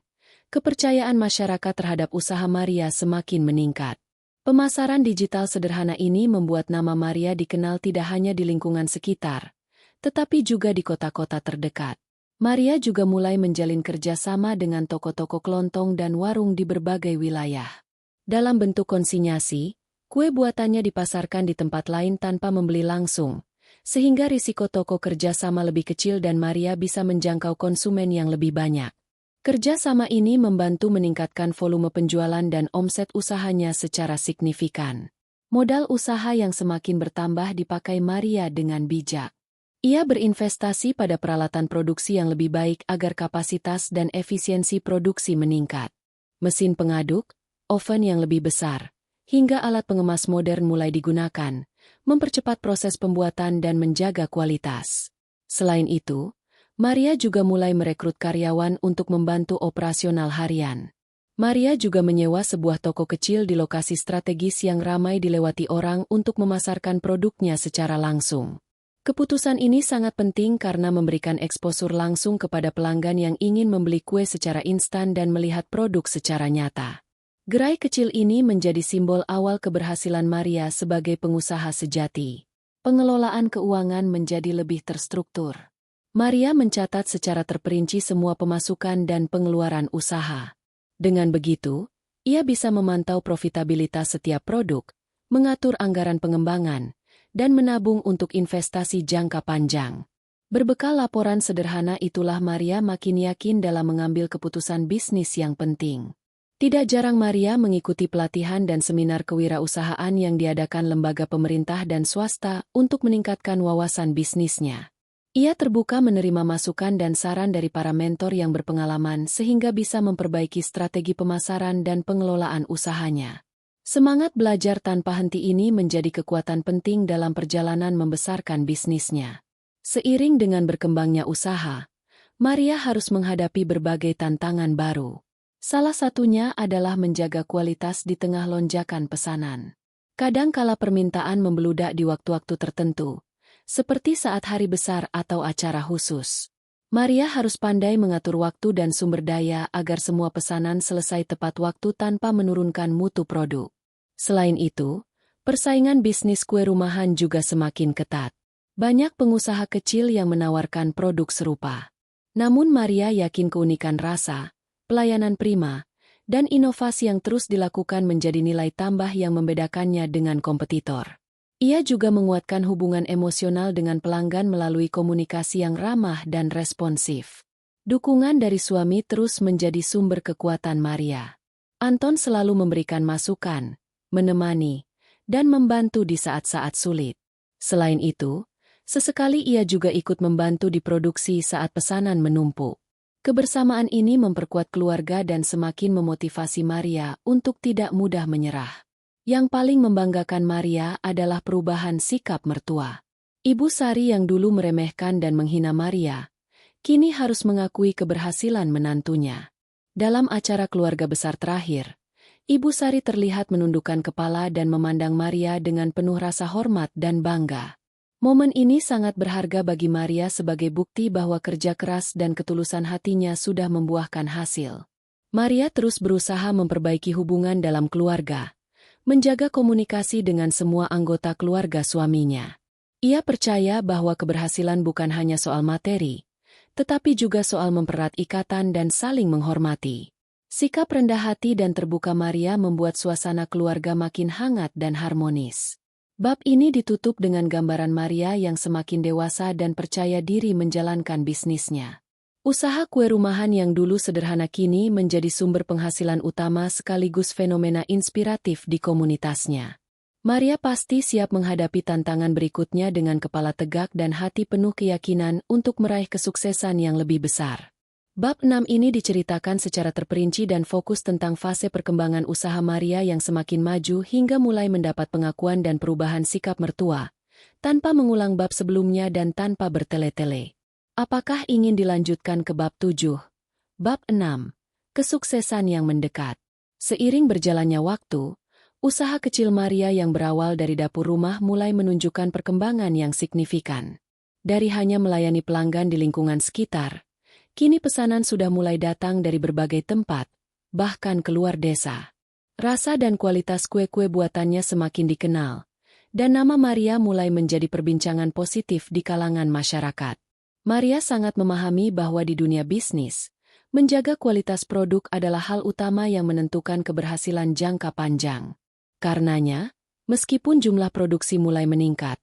kepercayaan masyarakat terhadap usaha Maria semakin meningkat. Pemasaran digital sederhana ini membuat nama Maria dikenal tidak hanya di lingkungan sekitar, tetapi juga di kota-kota terdekat. Maria juga mulai menjalin kerjasama dengan toko-toko kelontong dan warung di berbagai wilayah. Dalam bentuk konsinyasi, kue buatannya dipasarkan di tempat lain tanpa membeli langsung, sehingga risiko toko kerjasama lebih kecil dan Maria bisa menjangkau konsumen yang lebih banyak. Kerjasama ini membantu meningkatkan volume penjualan dan omset usahanya secara signifikan. Modal usaha yang semakin bertambah dipakai Maria dengan bijak. Ia berinvestasi pada peralatan produksi yang lebih baik agar kapasitas dan efisiensi produksi meningkat. Mesin pengaduk, oven yang lebih besar, hingga alat pengemas modern mulai digunakan, mempercepat proses pembuatan dan menjaga kualitas. Selain itu, Maria juga mulai merekrut karyawan untuk membantu operasional harian. Maria juga menyewa sebuah toko kecil di lokasi strategis yang ramai dilewati orang untuk memasarkan produknya secara langsung. Keputusan ini sangat penting karena memberikan eksposur langsung kepada pelanggan yang ingin membeli kue secara instan dan melihat produk secara nyata. Gerai kecil ini menjadi simbol awal keberhasilan Maria sebagai pengusaha sejati. Pengelolaan keuangan menjadi lebih terstruktur. Maria mencatat secara terperinci semua pemasukan dan pengeluaran usaha. Dengan begitu, ia bisa memantau profitabilitas setiap produk, mengatur anggaran pengembangan, dan menabung untuk investasi jangka panjang. Berbekal laporan sederhana itulah Maria makin yakin dalam mengambil keputusan bisnis yang penting. Tidak jarang Maria mengikuti pelatihan dan seminar kewirausahaan yang diadakan lembaga pemerintah dan swasta untuk meningkatkan wawasan bisnisnya. Ia terbuka menerima masukan dan saran dari para mentor yang berpengalaman sehingga bisa memperbaiki strategi pemasaran dan pengelolaan usahanya. Semangat belajar tanpa henti ini menjadi kekuatan penting dalam perjalanan membesarkan bisnisnya. Seiring dengan berkembangnya usaha, Maria harus menghadapi berbagai tantangan baru. Salah satunya adalah menjaga kualitas di tengah lonjakan pesanan. Kadang kala permintaan membeludak di waktu-waktu tertentu, seperti saat hari besar atau acara khusus. Maria harus pandai mengatur waktu dan sumber daya agar semua pesanan selesai tepat waktu tanpa menurunkan mutu produk. Selain itu, persaingan bisnis kue rumahan juga semakin ketat. Banyak pengusaha kecil yang menawarkan produk serupa. Namun Maria yakin keunikan rasa, pelayanan prima, dan inovasi yang terus dilakukan menjadi nilai tambah yang membedakannya dengan kompetitor. Ia juga menguatkan hubungan emosional dengan pelanggan melalui komunikasi yang ramah dan responsif. Dukungan dari suami terus menjadi sumber kekuatan Maria. Anton selalu memberikan masukan, menemani, dan membantu di saat-saat sulit. Selain itu, sesekali ia juga ikut membantu di produksi saat pesanan menumpuk. Kebersamaan ini memperkuat keluarga dan semakin memotivasi Maria untuk tidak mudah menyerah. Yang paling membanggakan Maria adalah perubahan sikap mertua. Ibu Sari yang dulu meremehkan dan menghina Maria, kini harus mengakui keberhasilan menantunya. Dalam acara keluarga besar terakhir, Ibu Sari terlihat menundukkan kepala dan memandang Maria dengan penuh rasa hormat dan bangga. Momen ini sangat berharga bagi Maria sebagai bukti bahwa kerja keras dan ketulusan hatinya sudah membuahkan hasil. Maria terus berusaha memperbaiki hubungan dalam keluarga, menjaga komunikasi dengan semua anggota keluarga suaminya. Ia percaya bahwa keberhasilan bukan hanya soal materi, tetapi juga soal mempererat ikatan dan saling menghormati. Sikap rendah hati dan terbuka Maria membuat suasana keluarga makin hangat dan harmonis. Bab ini ditutup dengan gambaran Maria yang semakin dewasa dan percaya diri menjalankan bisnisnya. Usaha kue rumahan yang dulu sederhana kini menjadi sumber penghasilan utama sekaligus fenomena inspiratif di komunitasnya. Maria pasti siap menghadapi tantangan berikutnya dengan kepala tegak dan hati penuh keyakinan untuk meraih kesuksesan yang lebih besar. Bab 6 ini diceritakan secara terperinci dan fokus tentang fase perkembangan usaha Maria yang semakin maju hingga mulai mendapat pengakuan dan perubahan sikap mertua, tanpa mengulang bab sebelumnya dan tanpa bertele-tele. Apakah ingin dilanjutkan ke bab 7? Bab 6. Kesuksesan yang mendekat. Seiring berjalannya waktu, usaha kecil Maria yang berawal dari dapur rumah mulai menunjukkan perkembangan yang signifikan. Dari hanya melayani pelanggan di lingkungan sekitar, kini pesanan sudah mulai datang dari berbagai tempat, bahkan keluar desa. Rasa dan kualitas kue-kue buatannya semakin dikenal, dan nama Maria mulai menjadi perbincangan positif di kalangan masyarakat. Maria sangat memahami bahwa di dunia bisnis, menjaga kualitas produk adalah hal utama yang menentukan keberhasilan jangka panjang. Karenanya, meskipun jumlah produksi mulai meningkat,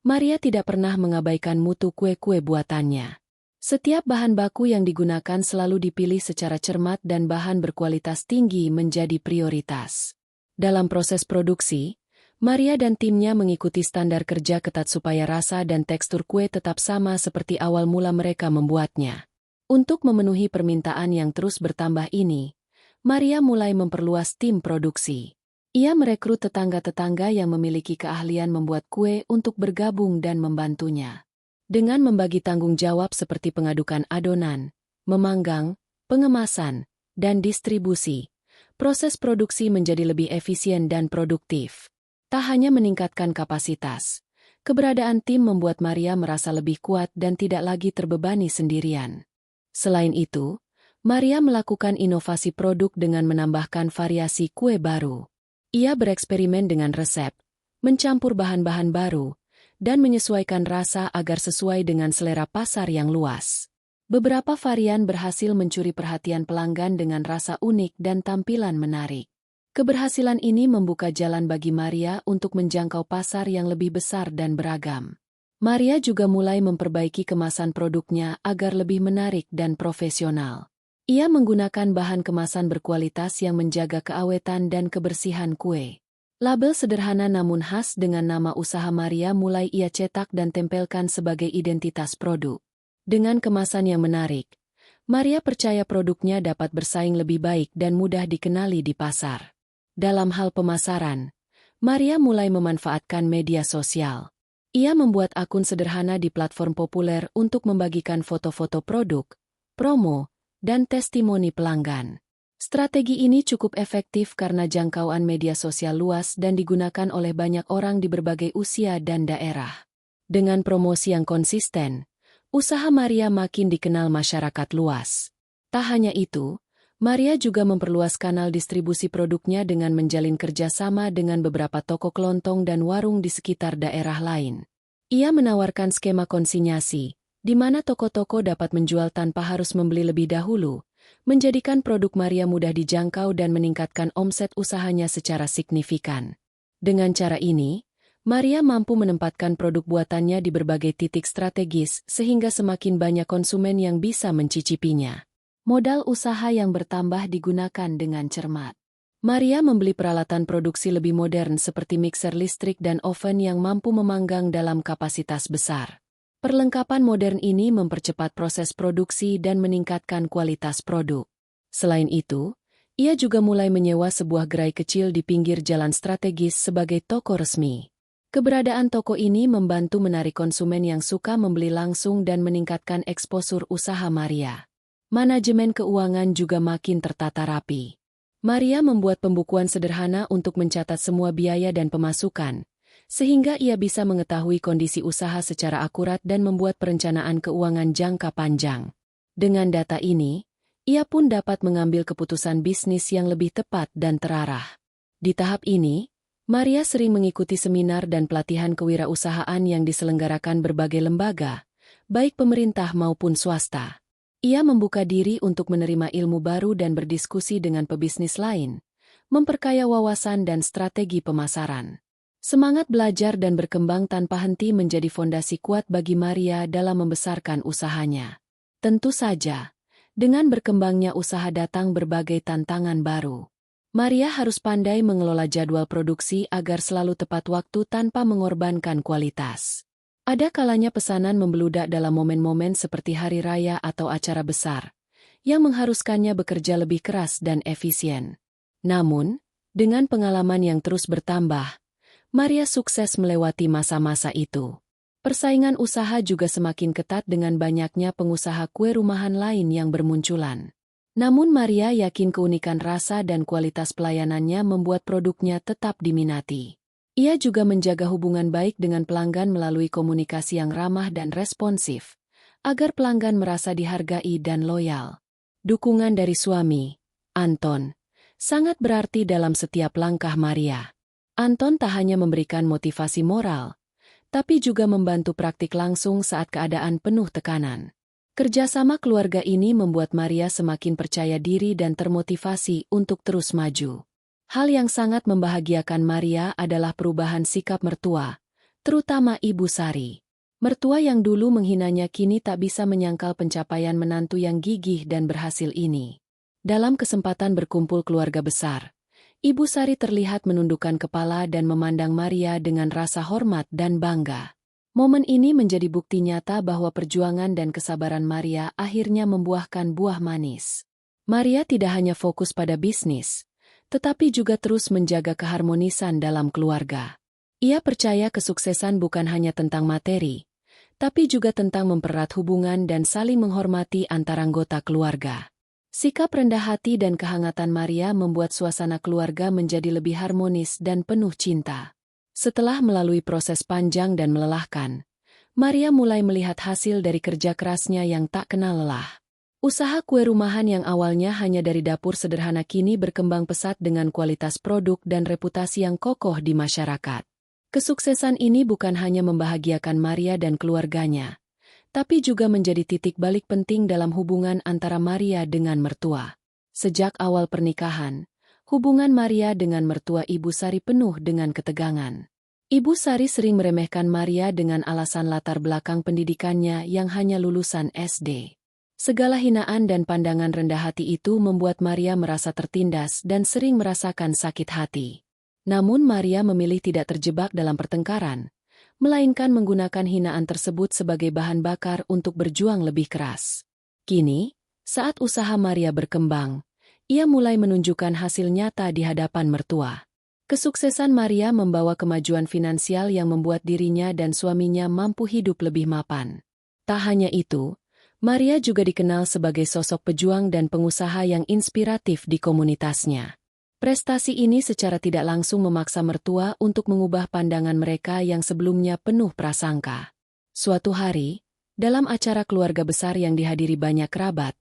Maria tidak pernah mengabaikan mutu kue-kue buatannya. Setiap bahan baku yang digunakan selalu dipilih secara cermat dan bahan berkualitas tinggi menjadi prioritas. Dalam proses produksi, Maria dan timnya mengikuti standar kerja ketat supaya rasa dan tekstur kue tetap sama seperti awal mula mereka membuatnya. Untuk memenuhi permintaan yang terus bertambah ini, Maria mulai memperluas tim produksi. Ia merekrut tetangga-tetangga yang memiliki keahlian membuat kue untuk bergabung dan membantunya. Dengan membagi tanggung jawab seperti pengadukan adonan, memanggang, pengemasan, dan distribusi, proses produksi menjadi lebih efisien dan produktif. Tak hanya meningkatkan kapasitas, keberadaan tim membuat Maria merasa lebih kuat dan tidak lagi terbebani sendirian. Selain itu, Maria melakukan inovasi produk dengan menambahkan variasi kue baru. Ia bereksperimen dengan resep, mencampur bahan-bahan baru, dan menyesuaikan rasa agar sesuai dengan selera pasar yang luas. Beberapa varian berhasil mencuri perhatian pelanggan dengan rasa unik dan tampilan menarik. Keberhasilan ini membuka jalan bagi Maria untuk menjangkau pasar yang lebih besar dan beragam. Maria juga mulai memperbaiki kemasan produknya agar lebih menarik dan profesional. Ia menggunakan bahan kemasan berkualitas yang menjaga keawetan dan kebersihan kue. Label sederhana namun khas dengan nama usaha Maria mulai ia cetak dan tempelkan sebagai identitas produk. Dengan kemasan yang menarik, Maria percaya produknya dapat bersaing lebih baik dan mudah dikenali di pasar. Dalam hal pemasaran, Maria mulai memanfaatkan media sosial. Ia membuat akun sederhana di platform populer untuk membagikan foto-foto produk, promo, dan testimoni pelanggan. Strategi ini cukup efektif karena jangkauan media sosial luas dan digunakan oleh banyak orang di berbagai usia dan daerah. Dengan promosi yang konsisten, usaha Maria makin dikenal masyarakat luas. Tak hanya itu, Maria juga memperluas kanal distribusi produknya dengan menjalin kerjasama dengan beberapa toko kelontong dan warung di sekitar daerah lain. Ia menawarkan skema konsinyasi, di mana toko-toko dapat menjual tanpa harus membeli lebih dahulu, menjadikan produk Maria mudah dijangkau dan meningkatkan omset usahanya secara signifikan. Dengan cara ini, Maria mampu menempatkan produk buatannya di berbagai titik strategis sehingga semakin banyak konsumen yang bisa mencicipinya. Modal usaha yang bertambah digunakan dengan cermat. Maria membeli peralatan produksi lebih modern seperti mixer listrik dan oven yang mampu memanggang dalam kapasitas besar. Perlengkapan modern ini mempercepat proses produksi dan meningkatkan kualitas produk. Selain itu, ia juga mulai menyewa sebuah gerai kecil di pinggir jalan strategis sebagai toko resmi. Keberadaan toko ini membantu menarik konsumen yang suka membeli langsung dan meningkatkan eksposur usaha Maria. Manajemen keuangan juga makin tertata rapi. Maria membuat pembukuan sederhana untuk mencatat semua biaya dan pemasukan, sehingga ia bisa mengetahui kondisi usaha secara akurat dan membuat perencanaan keuangan jangka panjang. Dengan data ini, ia pun dapat mengambil keputusan bisnis yang lebih tepat dan terarah. Di tahap ini, Maria sering mengikuti seminar dan pelatihan kewirausahaan yang diselenggarakan berbagai lembaga, baik pemerintah maupun swasta. Ia membuka diri untuk menerima ilmu baru dan berdiskusi dengan pebisnis lain, memperkaya wawasan dan strategi pemasaran. Semangat belajar dan berkembang tanpa henti menjadi fondasi kuat bagi Maria dalam membesarkan usahanya. Tentu saja, dengan berkembangnya usaha datang berbagai tantangan baru. Maria harus pandai mengelola jadwal produksi agar selalu tepat waktu tanpa mengorbankan kualitas. Ada kalanya pesanan membeludak dalam momen-momen seperti hari raya atau acara besar, yang mengharuskannya bekerja lebih keras dan efisien. Namun, dengan pengalaman yang terus bertambah, Maria sukses melewati masa-masa itu. Persaingan usaha juga semakin ketat dengan banyaknya pengusaha kue rumahan lain yang bermunculan. Namun Maria yakin keunikan rasa dan kualitas pelayanannya membuat produknya tetap diminati. Ia juga menjaga hubungan baik dengan pelanggan melalui komunikasi yang ramah dan responsif, agar pelanggan merasa dihargai dan loyal. Dukungan dari suami, Anton, sangat berarti dalam setiap langkah Maria. Anton tak hanya memberikan motivasi moral, tapi juga membantu praktik langsung saat keadaan penuh tekanan. Kerjasama keluarga ini membuat Maria semakin percaya diri dan termotivasi untuk terus maju. Hal yang sangat membahagiakan Maria adalah perubahan sikap mertua, terutama Ibu Sari. Mertua yang dulu menghinanya kini tak bisa menyangkal pencapaian menantu yang gigih dan berhasil ini. Dalam kesempatan berkumpul keluarga besar, Ibu Sari terlihat menundukkan kepala dan memandang Maria dengan rasa hormat dan bangga. Momen ini menjadi bukti nyata bahwa perjuangan dan kesabaran Maria akhirnya membuahkan buah manis. Maria tidak hanya fokus pada bisnis, tetapi juga terus menjaga keharmonisan dalam keluarga. Ia percaya kesuksesan bukan hanya tentang materi, tapi juga tentang mempererat hubungan dan saling menghormati antara anggota keluarga. Sikap rendah hati dan kehangatan Maria membuat suasana keluarga menjadi lebih harmonis dan penuh cinta. Setelah melalui proses panjang dan melelahkan, Maria mulai melihat hasil dari kerja kerasnya yang tak kenal lelah. Usaha kue rumahan yang awalnya hanya dari dapur sederhana kini berkembang pesat dengan kualitas produk dan reputasi yang kokoh di masyarakat. Kesuksesan ini bukan hanya membahagiakan Maria dan keluarganya, tapi juga menjadi titik balik penting dalam hubungan antara Maria dengan mertua. Sejak awal pernikahan, hubungan Maria dengan mertua Ibu Sari penuh dengan ketegangan. Ibu Sari sering meremehkan Maria dengan alasan latar belakang pendidikannya yang hanya lulusan SD. Segala hinaan dan pandangan rendah hati itu membuat Maria merasa tertindas dan sering merasakan sakit hati. Namun Maria memilih tidak terjebak dalam pertengkaran, melainkan menggunakan hinaan tersebut sebagai bahan bakar untuk berjuang lebih keras. Kini, saat usaha Maria berkembang, ia mulai menunjukkan hasil nyata di hadapan mertua. Kesuksesan Maria membawa kemajuan finansial yang membuat dirinya dan suaminya mampu hidup lebih mapan. Tak hanya itu, Maria juga dikenal sebagai sosok pejuang dan pengusaha yang inspiratif di komunitasnya. Prestasi ini secara tidak langsung memaksa mertua untuk mengubah pandangan mereka yang sebelumnya penuh prasangka. Suatu hari, dalam acara keluarga besar yang dihadiri banyak kerabat,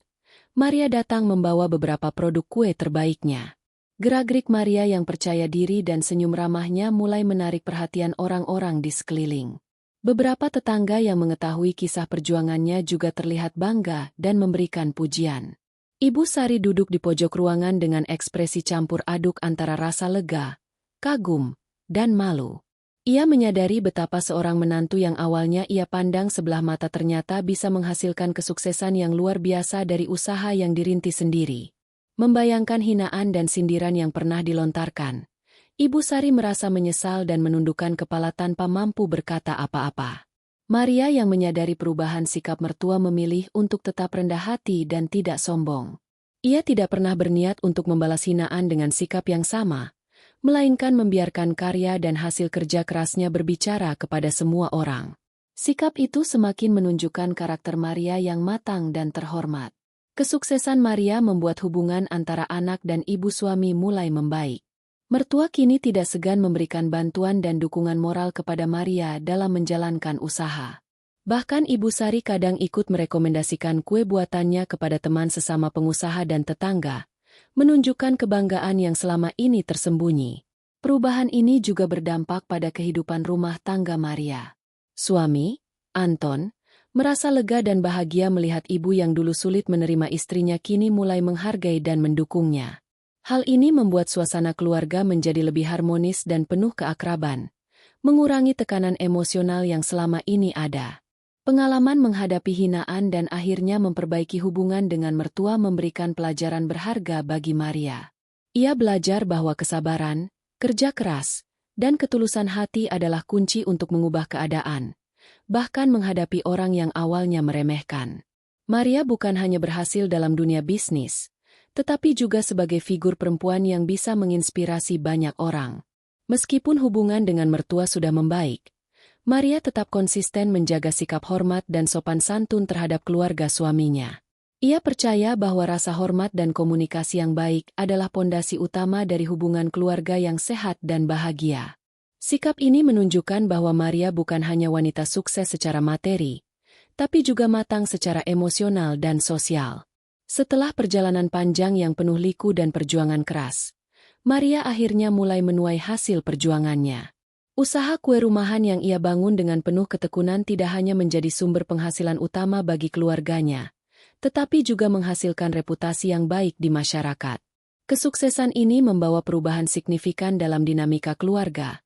Maria datang membawa beberapa produk kue terbaiknya. Gerak-gerik Maria yang percaya diri dan senyum ramahnya mulai menarik perhatian orang-orang di sekeliling. Beberapa tetangga yang mengetahui kisah perjuangannya juga terlihat bangga dan memberikan pujian. Ibu Sari duduk di pojok ruangan dengan ekspresi campur aduk antara rasa lega, kagum, dan malu. Ia menyadari betapa seorang menantu yang awalnya ia pandang sebelah mata ternyata bisa menghasilkan kesuksesan yang luar biasa dari usaha yang dirintis sendiri. Membayangkan hinaan dan sindiran yang pernah dilontarkan, Ibu Sari merasa menyesal dan menundukkan kepala tanpa mampu berkata apa-apa. Maria yang menyadari perubahan sikap mertua memilih untuk tetap rendah hati dan tidak sombong. Ia tidak pernah berniat untuk membalas hinaan dengan sikap yang sama, melainkan membiarkan karya dan hasil kerja kerasnya berbicara kepada semua orang. Sikap itu semakin menunjukkan karakter Maria yang matang dan terhormat. Kesuksesan Maria membuat hubungan antara anak dan ibu suami mulai membaik. Mertua kini tidak segan memberikan bantuan dan dukungan moral kepada Maria dalam menjalankan usaha. Bahkan Ibu Sari kadang ikut merekomendasikan kue buatannya kepada teman sesama pengusaha dan tetangga, menunjukkan kebanggaan yang selama ini tersembunyi. Perubahan ini juga berdampak pada kehidupan rumah tangga Maria. Suami, Anton, merasa lega dan bahagia melihat ibu yang dulu sulit menerima istrinya kini mulai menghargai dan mendukungnya. Hal ini membuat suasana keluarga menjadi lebih harmonis dan penuh keakraban, mengurangi tekanan emosional yang selama ini ada. Pengalaman menghadapi hinaan dan akhirnya memperbaiki hubungan dengan mertua memberikan pelajaran berharga bagi Maria. Ia belajar bahwa kesabaran, kerja keras, dan ketulusan hati adalah kunci untuk mengubah keadaan, bahkan menghadapi orang yang awalnya meremehkan. Maria bukan hanya berhasil dalam dunia bisnis, tetapi juga sebagai figur perempuan yang bisa menginspirasi banyak orang. Meskipun hubungan dengan mertua sudah membaik, Maria tetap konsisten menjaga sikap hormat dan sopan santun terhadap keluarga suaminya. Ia percaya bahwa rasa hormat dan komunikasi yang baik adalah pondasi utama dari hubungan keluarga yang sehat dan bahagia. Sikap ini menunjukkan bahwa Maria bukan hanya wanita sukses secara materi, tapi juga matang secara emosional dan sosial. Setelah perjalanan panjang yang penuh liku dan perjuangan keras, Maria akhirnya mulai menuai hasil perjuangannya. Usaha kue rumahan yang ia bangun dengan penuh ketekunan tidak hanya menjadi sumber penghasilan utama bagi keluarganya, tetapi juga menghasilkan reputasi yang baik di masyarakat. Kesuksesan ini membawa perubahan signifikan dalam dinamika keluarga,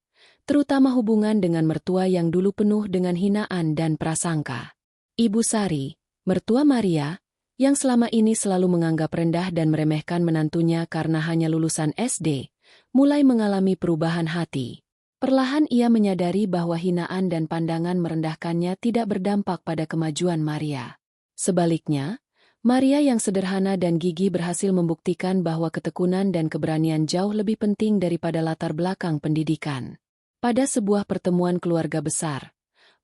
terutama hubungan dengan mertua yang dulu penuh dengan hinaan dan prasangka. Ibu Sari, mertua Maria, yang selama ini selalu menganggap rendah dan meremehkan menantunya karena hanya lulusan SD, mulai mengalami perubahan hati. Perlahan ia menyadari bahwa hinaan dan pandangan merendahkannya tidak berdampak pada kemajuan Maria. Sebaliknya, Maria yang sederhana dan gigih berhasil membuktikan bahwa ketekunan dan keberanian jauh lebih penting daripada latar belakang pendidikan. Pada sebuah pertemuan keluarga besar,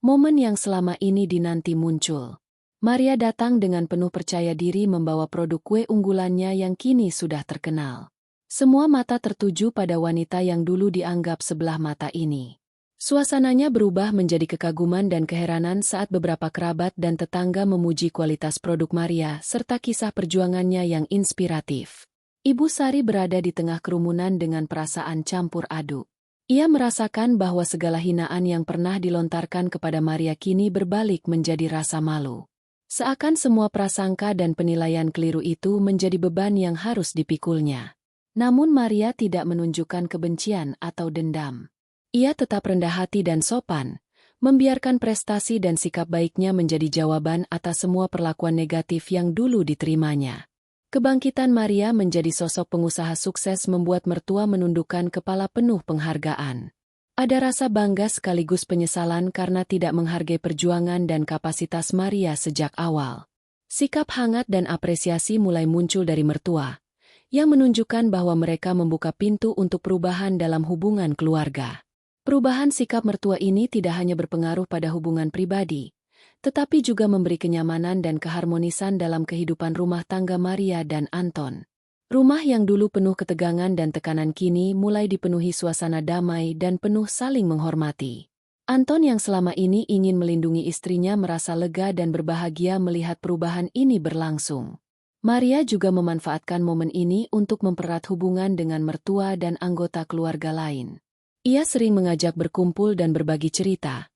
momen yang selama ini dinanti muncul. Maria datang dengan penuh percaya diri membawa produk kue unggulannya yang kini sudah terkenal. Semua mata tertuju pada wanita yang dulu dianggap sebelah mata ini. Suasananya berubah menjadi kekaguman dan keheranan saat beberapa kerabat dan tetangga memuji kualitas produk Maria serta kisah perjuangannya yang inspiratif. Ibu Sari berada di tengah kerumunan dengan perasaan campur aduk. Ia merasakan bahwa segala hinaan yang pernah dilontarkan kepada Maria kini berbalik menjadi rasa malu. Seakan semua prasangka dan penilaian keliru itu menjadi beban yang harus dipikulnya. Namun Maria tidak menunjukkan kebencian atau dendam. Ia tetap rendah hati dan sopan, membiarkan prestasi dan sikap baiknya menjadi jawaban atas semua perlakuan negatif yang dulu diterimanya. Kebangkitan Maria menjadi sosok pengusaha sukses membuat mertua menundukkan kepala penuh penghargaan. Ada rasa bangga sekaligus penyesalan karena tidak menghargai perjuangan dan kapasitas Maria sejak awal. Sikap hangat dan apresiasi mulai muncul dari mertua, yang menunjukkan bahwa mereka membuka pintu untuk perubahan dalam hubungan keluarga. Perubahan sikap mertua ini tidak hanya berpengaruh pada hubungan pribadi, tetapi juga memberi kenyamanan dan keharmonisan dalam kehidupan rumah tangga Maria dan Anton. Rumah yang dulu penuh ketegangan dan tekanan kini mulai dipenuhi suasana damai dan penuh saling menghormati. Anton yang selama ini ingin melindungi istrinya merasa lega dan berbahagia melihat perubahan ini berlangsung. Maria juga memanfaatkan momen ini untuk mempererat hubungan dengan mertua dan anggota keluarga lain. Ia sering mengajak berkumpul dan berbagi cerita,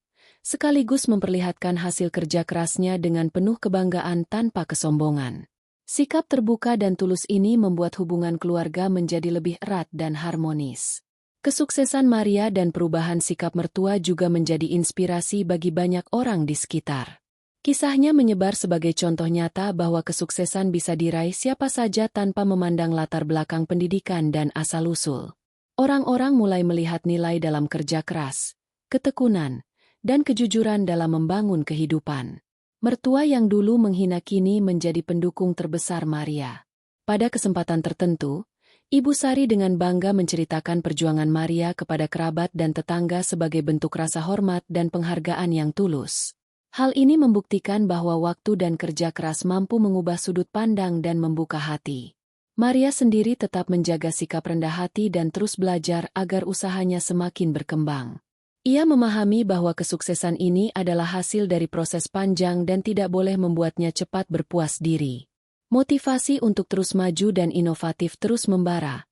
sekaligus memperlihatkan hasil kerja kerasnya dengan penuh kebanggaan tanpa kesombongan. Sikap terbuka dan tulus ini membuat hubungan keluarga menjadi lebih erat dan harmonis. Kesuksesan Maria dan perubahan sikap mertua juga menjadi inspirasi bagi banyak orang di sekitar. Kisahnya menyebar sebagai contoh nyata bahwa kesuksesan bisa diraih siapa saja tanpa memandang latar belakang pendidikan dan asal-usul. Orang-orang mulai melihat nilai dalam kerja keras, ketekunan, dan kejujuran dalam membangun kehidupan. Mertua yang dulu menghina kini menjadi pendukung terbesar Maria. Pada kesempatan tertentu, Ibu Sari dengan bangga menceritakan perjuangan Maria kepada kerabat dan tetangga sebagai bentuk rasa hormat dan penghargaan yang tulus. Hal ini membuktikan bahwa waktu dan kerja keras mampu mengubah sudut pandang dan membuka hati. Maria sendiri tetap menjaga sikap rendah hati dan terus belajar agar usahanya semakin berkembang. Ia memahami bahwa kesuksesan ini adalah hasil dari proses panjang dan tidak boleh membuatnya cepat berpuas diri. Motivasi untuk terus maju dan inovatif terus membara,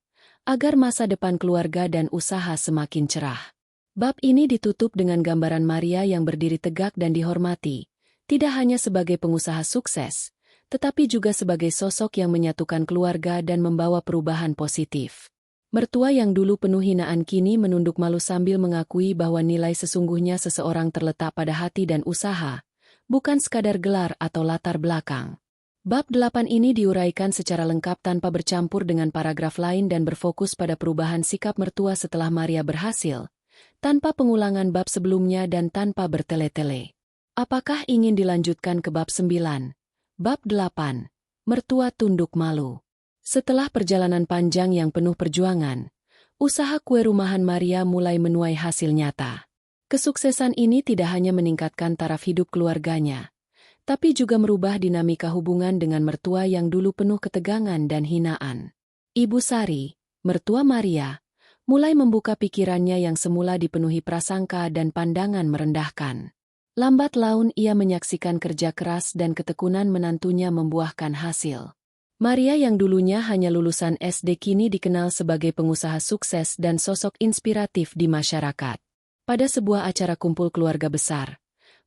agar masa depan keluarga dan usaha semakin cerah. Bab ini ditutup dengan gambaran Maria yang berdiri tegak dan dihormati, tidak hanya sebagai pengusaha sukses, tetapi juga sebagai sosok yang menyatukan keluarga dan membawa perubahan positif. Mertua yang dulu penuh hinaan kini menunduk malu sambil mengakui bahwa nilai sesungguhnya seseorang terletak pada hati dan usaha, bukan sekadar gelar atau latar belakang. Bab 8 ini diuraikan secara lengkap tanpa bercampur dengan paragraf lain dan berfokus pada perubahan sikap mertua setelah Maria berhasil, tanpa pengulangan bab sebelumnya dan tanpa bertele-tele. Apakah ingin dilanjutkan ke bab 9? Bab 8. Mertua tunduk malu. Setelah perjalanan panjang yang penuh perjuangan, usaha kue rumahan Maria mulai menuai hasil nyata. Kesuksesan ini tidak hanya meningkatkan taraf hidup keluarganya, tapi juga merubah dinamika hubungan dengan mertua yang dulu penuh ketegangan dan hinaan. Ibu Sari, mertua Maria, mulai membuka pikirannya yang semula dipenuhi prasangka dan pandangan merendahkan. Lambat laun ia menyaksikan kerja keras dan ketekunan menantunya membuahkan hasil. Maria yang dulunya hanya lulusan SD kini dikenal sebagai pengusaha sukses dan sosok inspiratif di masyarakat. Pada sebuah acara kumpul keluarga besar,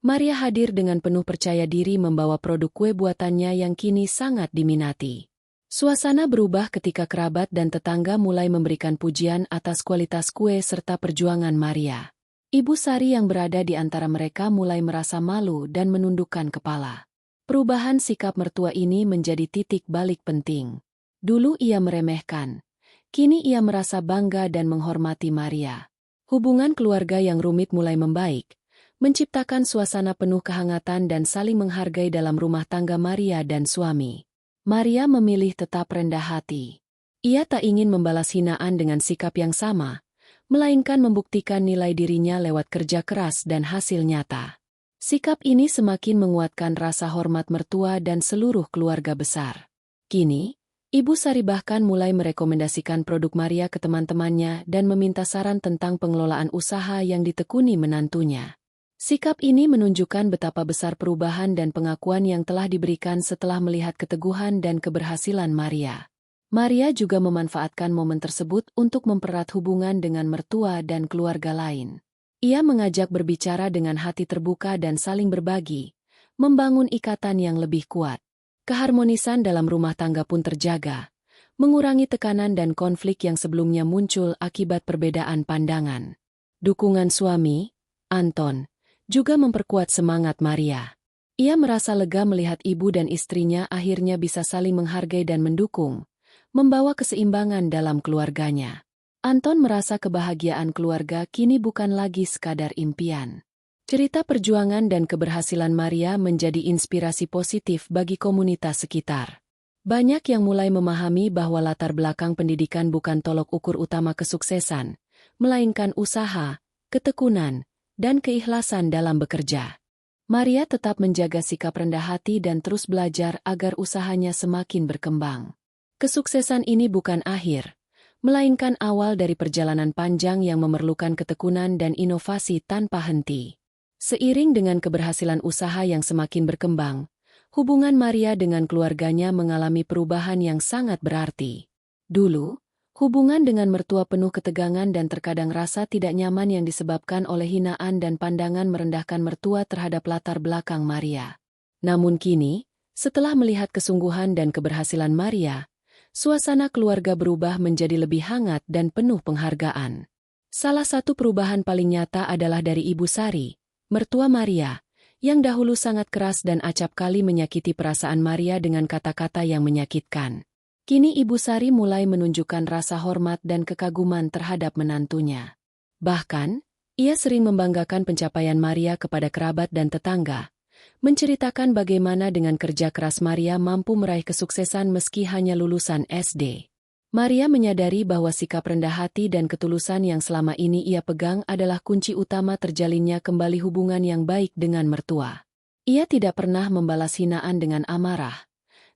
Maria hadir dengan penuh percaya diri membawa produk kue buatannya yang kini sangat diminati. Suasana berubah ketika kerabat dan tetangga mulai memberikan pujian atas kualitas kue serta perjuangan Maria. Ibu Sari yang berada di antara mereka mulai merasa malu dan menundukkan kepala. Perubahan sikap mertua ini menjadi titik balik penting. Dulu ia meremehkan, kini ia merasa bangga dan menghormati Maria. Hubungan keluarga yang rumit mulai membaik, menciptakan suasana penuh kehangatan dan saling menghargai dalam rumah tangga Maria dan suami. Maria memilih tetap rendah hati. Ia tak ingin membalas hinaan dengan sikap yang sama, melainkan membuktikan nilai dirinya lewat kerja keras dan hasil nyata. Sikap ini semakin menguatkan rasa hormat mertua dan seluruh keluarga besar. Kini, Ibu Sari bahkan mulai merekomendasikan produk Maria ke teman-temannya dan meminta saran tentang pengelolaan usaha yang ditekuni menantunya. Sikap ini menunjukkan betapa besar perubahan dan pengakuan yang telah diberikan setelah melihat keteguhan dan keberhasilan Maria. Maria juga memanfaatkan momen tersebut untuk mempererat hubungan dengan mertua dan keluarga lain. Ia mengajak berbicara dengan hati terbuka dan saling berbagi, membangun ikatan yang lebih kuat. Keharmonisan dalam rumah tangga pun terjaga, mengurangi tekanan dan konflik yang sebelumnya muncul akibat perbedaan pandangan. Dukungan suami, Anton, juga memperkuat semangat Maria. Ia merasa lega melihat ibu dan istrinya akhirnya bisa saling menghargai dan mendukung, membawa keseimbangan dalam keluarganya. Anton merasa kebahagiaan keluarga kini bukan lagi sekadar impian. Cerita perjuangan dan keberhasilan Maria menjadi inspirasi positif bagi komunitas sekitar. Banyak yang mulai memahami bahwa latar belakang pendidikan bukan tolok ukur utama kesuksesan, melainkan usaha, ketekunan, dan keikhlasan dalam bekerja. Maria tetap menjaga sikap rendah hati dan terus belajar agar usahanya semakin berkembang. Kesuksesan ini bukan akhir, melainkan awal dari perjalanan panjang yang memerlukan ketekunan dan inovasi tanpa henti. Seiring dengan keberhasilan usaha yang semakin berkembang, hubungan Maria dengan keluarganya mengalami perubahan yang sangat berarti. Dulu, hubungan dengan mertua penuh ketegangan dan terkadang rasa tidak nyaman yang disebabkan oleh hinaan dan pandangan merendahkan mertua terhadap latar belakang Maria. Namun kini, setelah melihat kesungguhan dan keberhasilan Maria, suasana keluarga berubah menjadi lebih hangat dan penuh penghargaan. Salah satu perubahan paling nyata adalah dari Ibu Sari, mertua Maria, yang dahulu sangat keras dan acap kali menyakiti perasaan Maria dengan kata-kata yang menyakitkan. Kini Ibu Sari mulai menunjukkan rasa hormat dan kekaguman terhadap menantunya. Bahkan, ia sering membanggakan pencapaian Maria kepada kerabat dan tetangga, menceritakan bagaimana dengan kerja keras Maria mampu meraih kesuksesan meski hanya lulusan SD. Maria menyadari bahwa sikap rendah hati dan ketulusan yang selama ini ia pegang adalah kunci utama terjalinnya kembali hubungan yang baik dengan mertua. Ia tidak pernah membalas hinaan dengan amarah,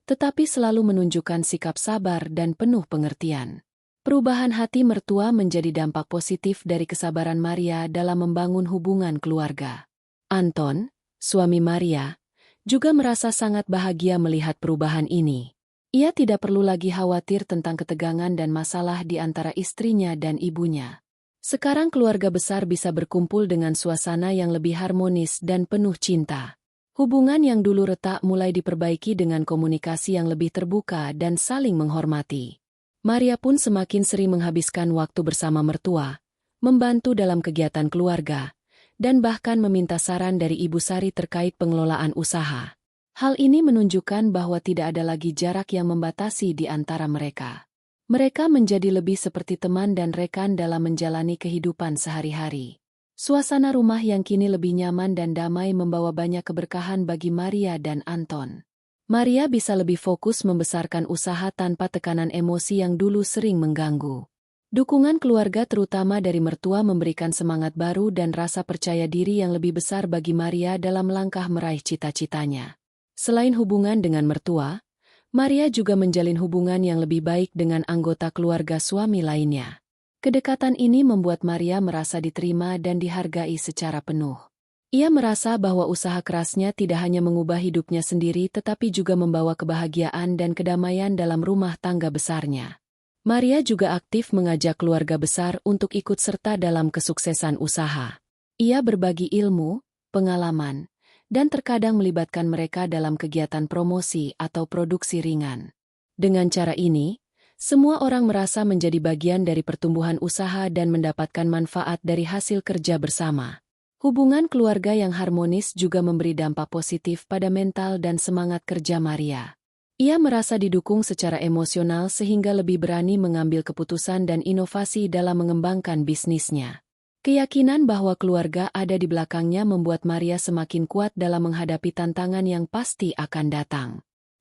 tetapi selalu menunjukkan sikap sabar dan penuh pengertian. Perubahan hati mertua menjadi dampak positif dari kesabaran Maria dalam membangun hubungan keluarga. Anton, suami Maria, juga merasa sangat bahagia melihat perubahan ini. Ia tidak perlu lagi khawatir tentang ketegangan dan masalah di antara istrinya dan ibunya. Sekarang keluarga besar bisa berkumpul dengan suasana yang lebih harmonis dan penuh cinta. Hubungan yang dulu retak mulai diperbaiki dengan komunikasi yang lebih terbuka dan saling menghormati. Maria pun semakin sering menghabiskan waktu bersama mertua, membantu dalam kegiatan keluarga, dan bahkan meminta saran dari Ibu Sari terkait pengelolaan usaha. Hal ini menunjukkan bahwa tidak ada lagi jarak yang membatasi di antara mereka. Mereka menjadi lebih seperti teman dan rekan dalam menjalani kehidupan sehari-hari. Suasana rumah yang kini lebih nyaman dan damai membawa banyak keberkahan bagi Maria dan Anton. Maria bisa lebih fokus membesarkan usaha tanpa tekanan emosi yang dulu sering mengganggu. Dukungan keluarga terutama dari mertua memberikan semangat baru dan rasa percaya diri yang lebih besar bagi Maria dalam langkah meraih cita-citanya. Selain hubungan dengan mertua, Maria juga menjalin hubungan yang lebih baik dengan anggota keluarga suami lainnya. Kedekatan ini membuat Maria merasa diterima dan dihargai secara penuh. Ia merasa bahwa usaha kerasnya tidak hanya mengubah hidupnya sendiri tetapi juga membawa kebahagiaan dan kedamaian dalam rumah tangga besarnya. Maria juga aktif mengajak keluarga besar untuk ikut serta dalam kesuksesan usaha. Ia berbagi ilmu, pengalaman, dan terkadang melibatkan mereka dalam kegiatan promosi atau produksi ringan. Dengan cara ini, semua orang merasa menjadi bagian dari pertumbuhan usaha dan mendapatkan manfaat dari hasil kerja bersama. Hubungan keluarga yang harmonis juga memberi dampak positif pada mental dan semangat kerja Maria. Ia merasa didukung secara emosional sehingga lebih berani mengambil keputusan dan inovasi dalam mengembangkan bisnisnya. Keyakinan bahwa keluarga ada di belakangnya membuat Maria semakin kuat dalam menghadapi tantangan yang pasti akan datang.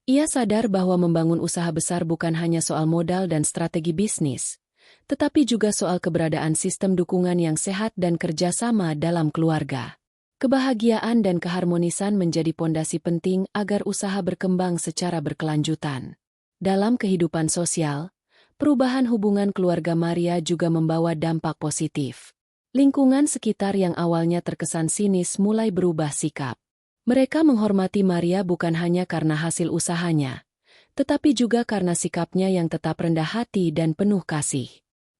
Ia sadar bahwa membangun usaha besar bukan hanya soal modal dan strategi bisnis, tetapi juga soal keberadaan sistem dukungan yang sehat dan kerjasama dalam keluarga. Kebahagiaan dan keharmonisan menjadi pondasi penting agar usaha berkembang secara berkelanjutan. Dalam kehidupan sosial, perubahan hubungan keluarga Maria juga membawa dampak positif. Lingkungan sekitar yang awalnya terkesan sinis mulai berubah sikap. Mereka menghormati Maria bukan hanya karena hasil usahanya, tetapi juga karena sikapnya yang tetap rendah hati dan penuh kasih.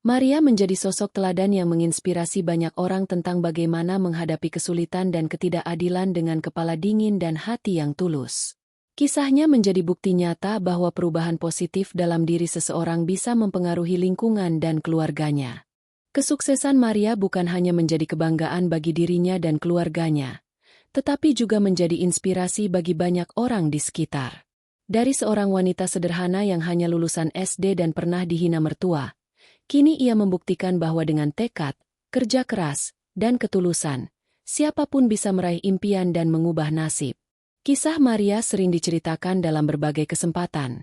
Maria menjadi sosok teladan yang menginspirasi banyak orang tentang bagaimana menghadapi kesulitan dan ketidakadilan dengan kepala dingin dan hati yang tulus. Kisahnya menjadi bukti nyata bahwa perubahan positif dalam diri seseorang bisa mempengaruhi lingkungan dan keluarganya. Kesuksesan Maria bukan hanya menjadi kebanggaan bagi dirinya dan keluarganya, tetapi juga menjadi inspirasi bagi banyak orang di sekitar. Dari seorang wanita sederhana yang hanya lulusan SD dan pernah dihina mertua, kini ia membuktikan bahwa dengan tekad, kerja keras, dan ketulusan, siapapun bisa meraih impian dan mengubah nasib. Kisah Maria sering diceritakan dalam berbagai kesempatan,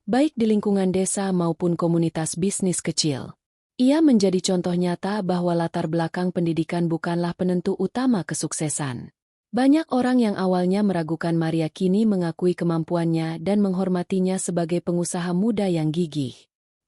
baik di lingkungan desa maupun komunitas bisnis kecil. Ia menjadi contoh nyata bahwa latar belakang pendidikan bukanlah penentu utama kesuksesan. Banyak orang yang awalnya meragukan Maria kini mengakui kemampuannya dan menghormatinya sebagai pengusaha muda yang gigih.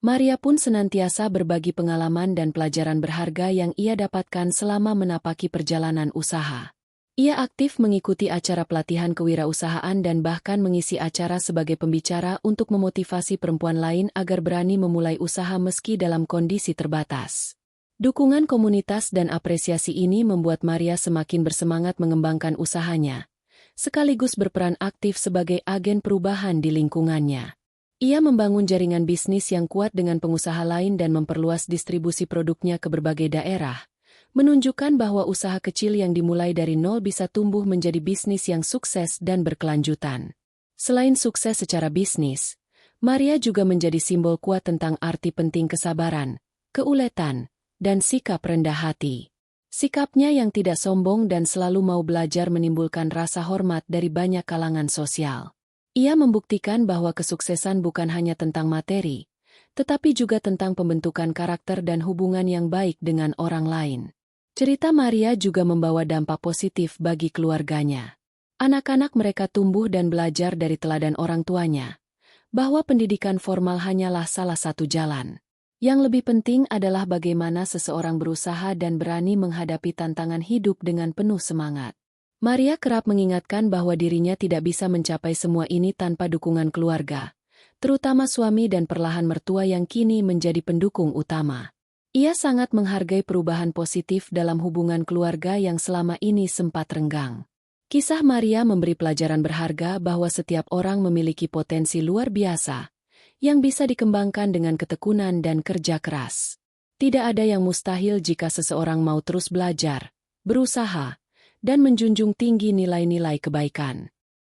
Maria pun senantiasa berbagi pengalaman dan pelajaran berharga yang ia dapatkan selama menapaki perjalanan usaha. Ia aktif mengikuti acara pelatihan kewirausahaan dan bahkan mengisi acara sebagai pembicara untuk memotivasi perempuan lain agar berani memulai usaha meski dalam kondisi terbatas. Dukungan komunitas dan apresiasi ini membuat Maria semakin bersemangat mengembangkan usahanya, sekaligus berperan aktif sebagai agen perubahan di lingkungannya. Ia membangun jaringan bisnis yang kuat dengan pengusaha lain dan memperluas distribusi produknya ke berbagai daerah, menunjukkan bahwa usaha kecil yang dimulai dari nol bisa tumbuh menjadi bisnis yang sukses dan berkelanjutan. Selain sukses secara bisnis, Maria juga menjadi simbol kuat tentang arti penting kesabaran, keuletan, dan sikap rendah hati. Sikapnya yang tidak sombong dan selalu mau belajar menimbulkan rasa hormat dari banyak kalangan sosial. Ia membuktikan bahwa kesuksesan bukan hanya tentang materi, tetapi juga tentang pembentukan karakter dan hubungan yang baik dengan orang lain. Cerita Maria juga membawa dampak positif bagi keluarganya. Anak-anak mereka tumbuh dan belajar dari teladan orang tuanya, bahwa pendidikan formal hanyalah salah satu jalan. Yang lebih penting adalah bagaimana seseorang berusaha dan berani menghadapi tantangan hidup dengan penuh semangat. Maria kerap mengingatkan bahwa dirinya tidak bisa mencapai semua ini tanpa dukungan keluarga, terutama suami dan perlahan mertua yang kini menjadi pendukung utama. Ia sangat menghargai perubahan positif dalam hubungan keluarga yang selama ini sempat renggang. Kisah Maria memberi pelajaran berharga bahwa setiap orang memiliki potensi luar biasa, yang bisa dikembangkan dengan ketekunan dan kerja keras. Tidak ada yang mustahil jika seseorang mau terus belajar, berusaha, dan menjunjung tinggi nilai-nilai kebaikan.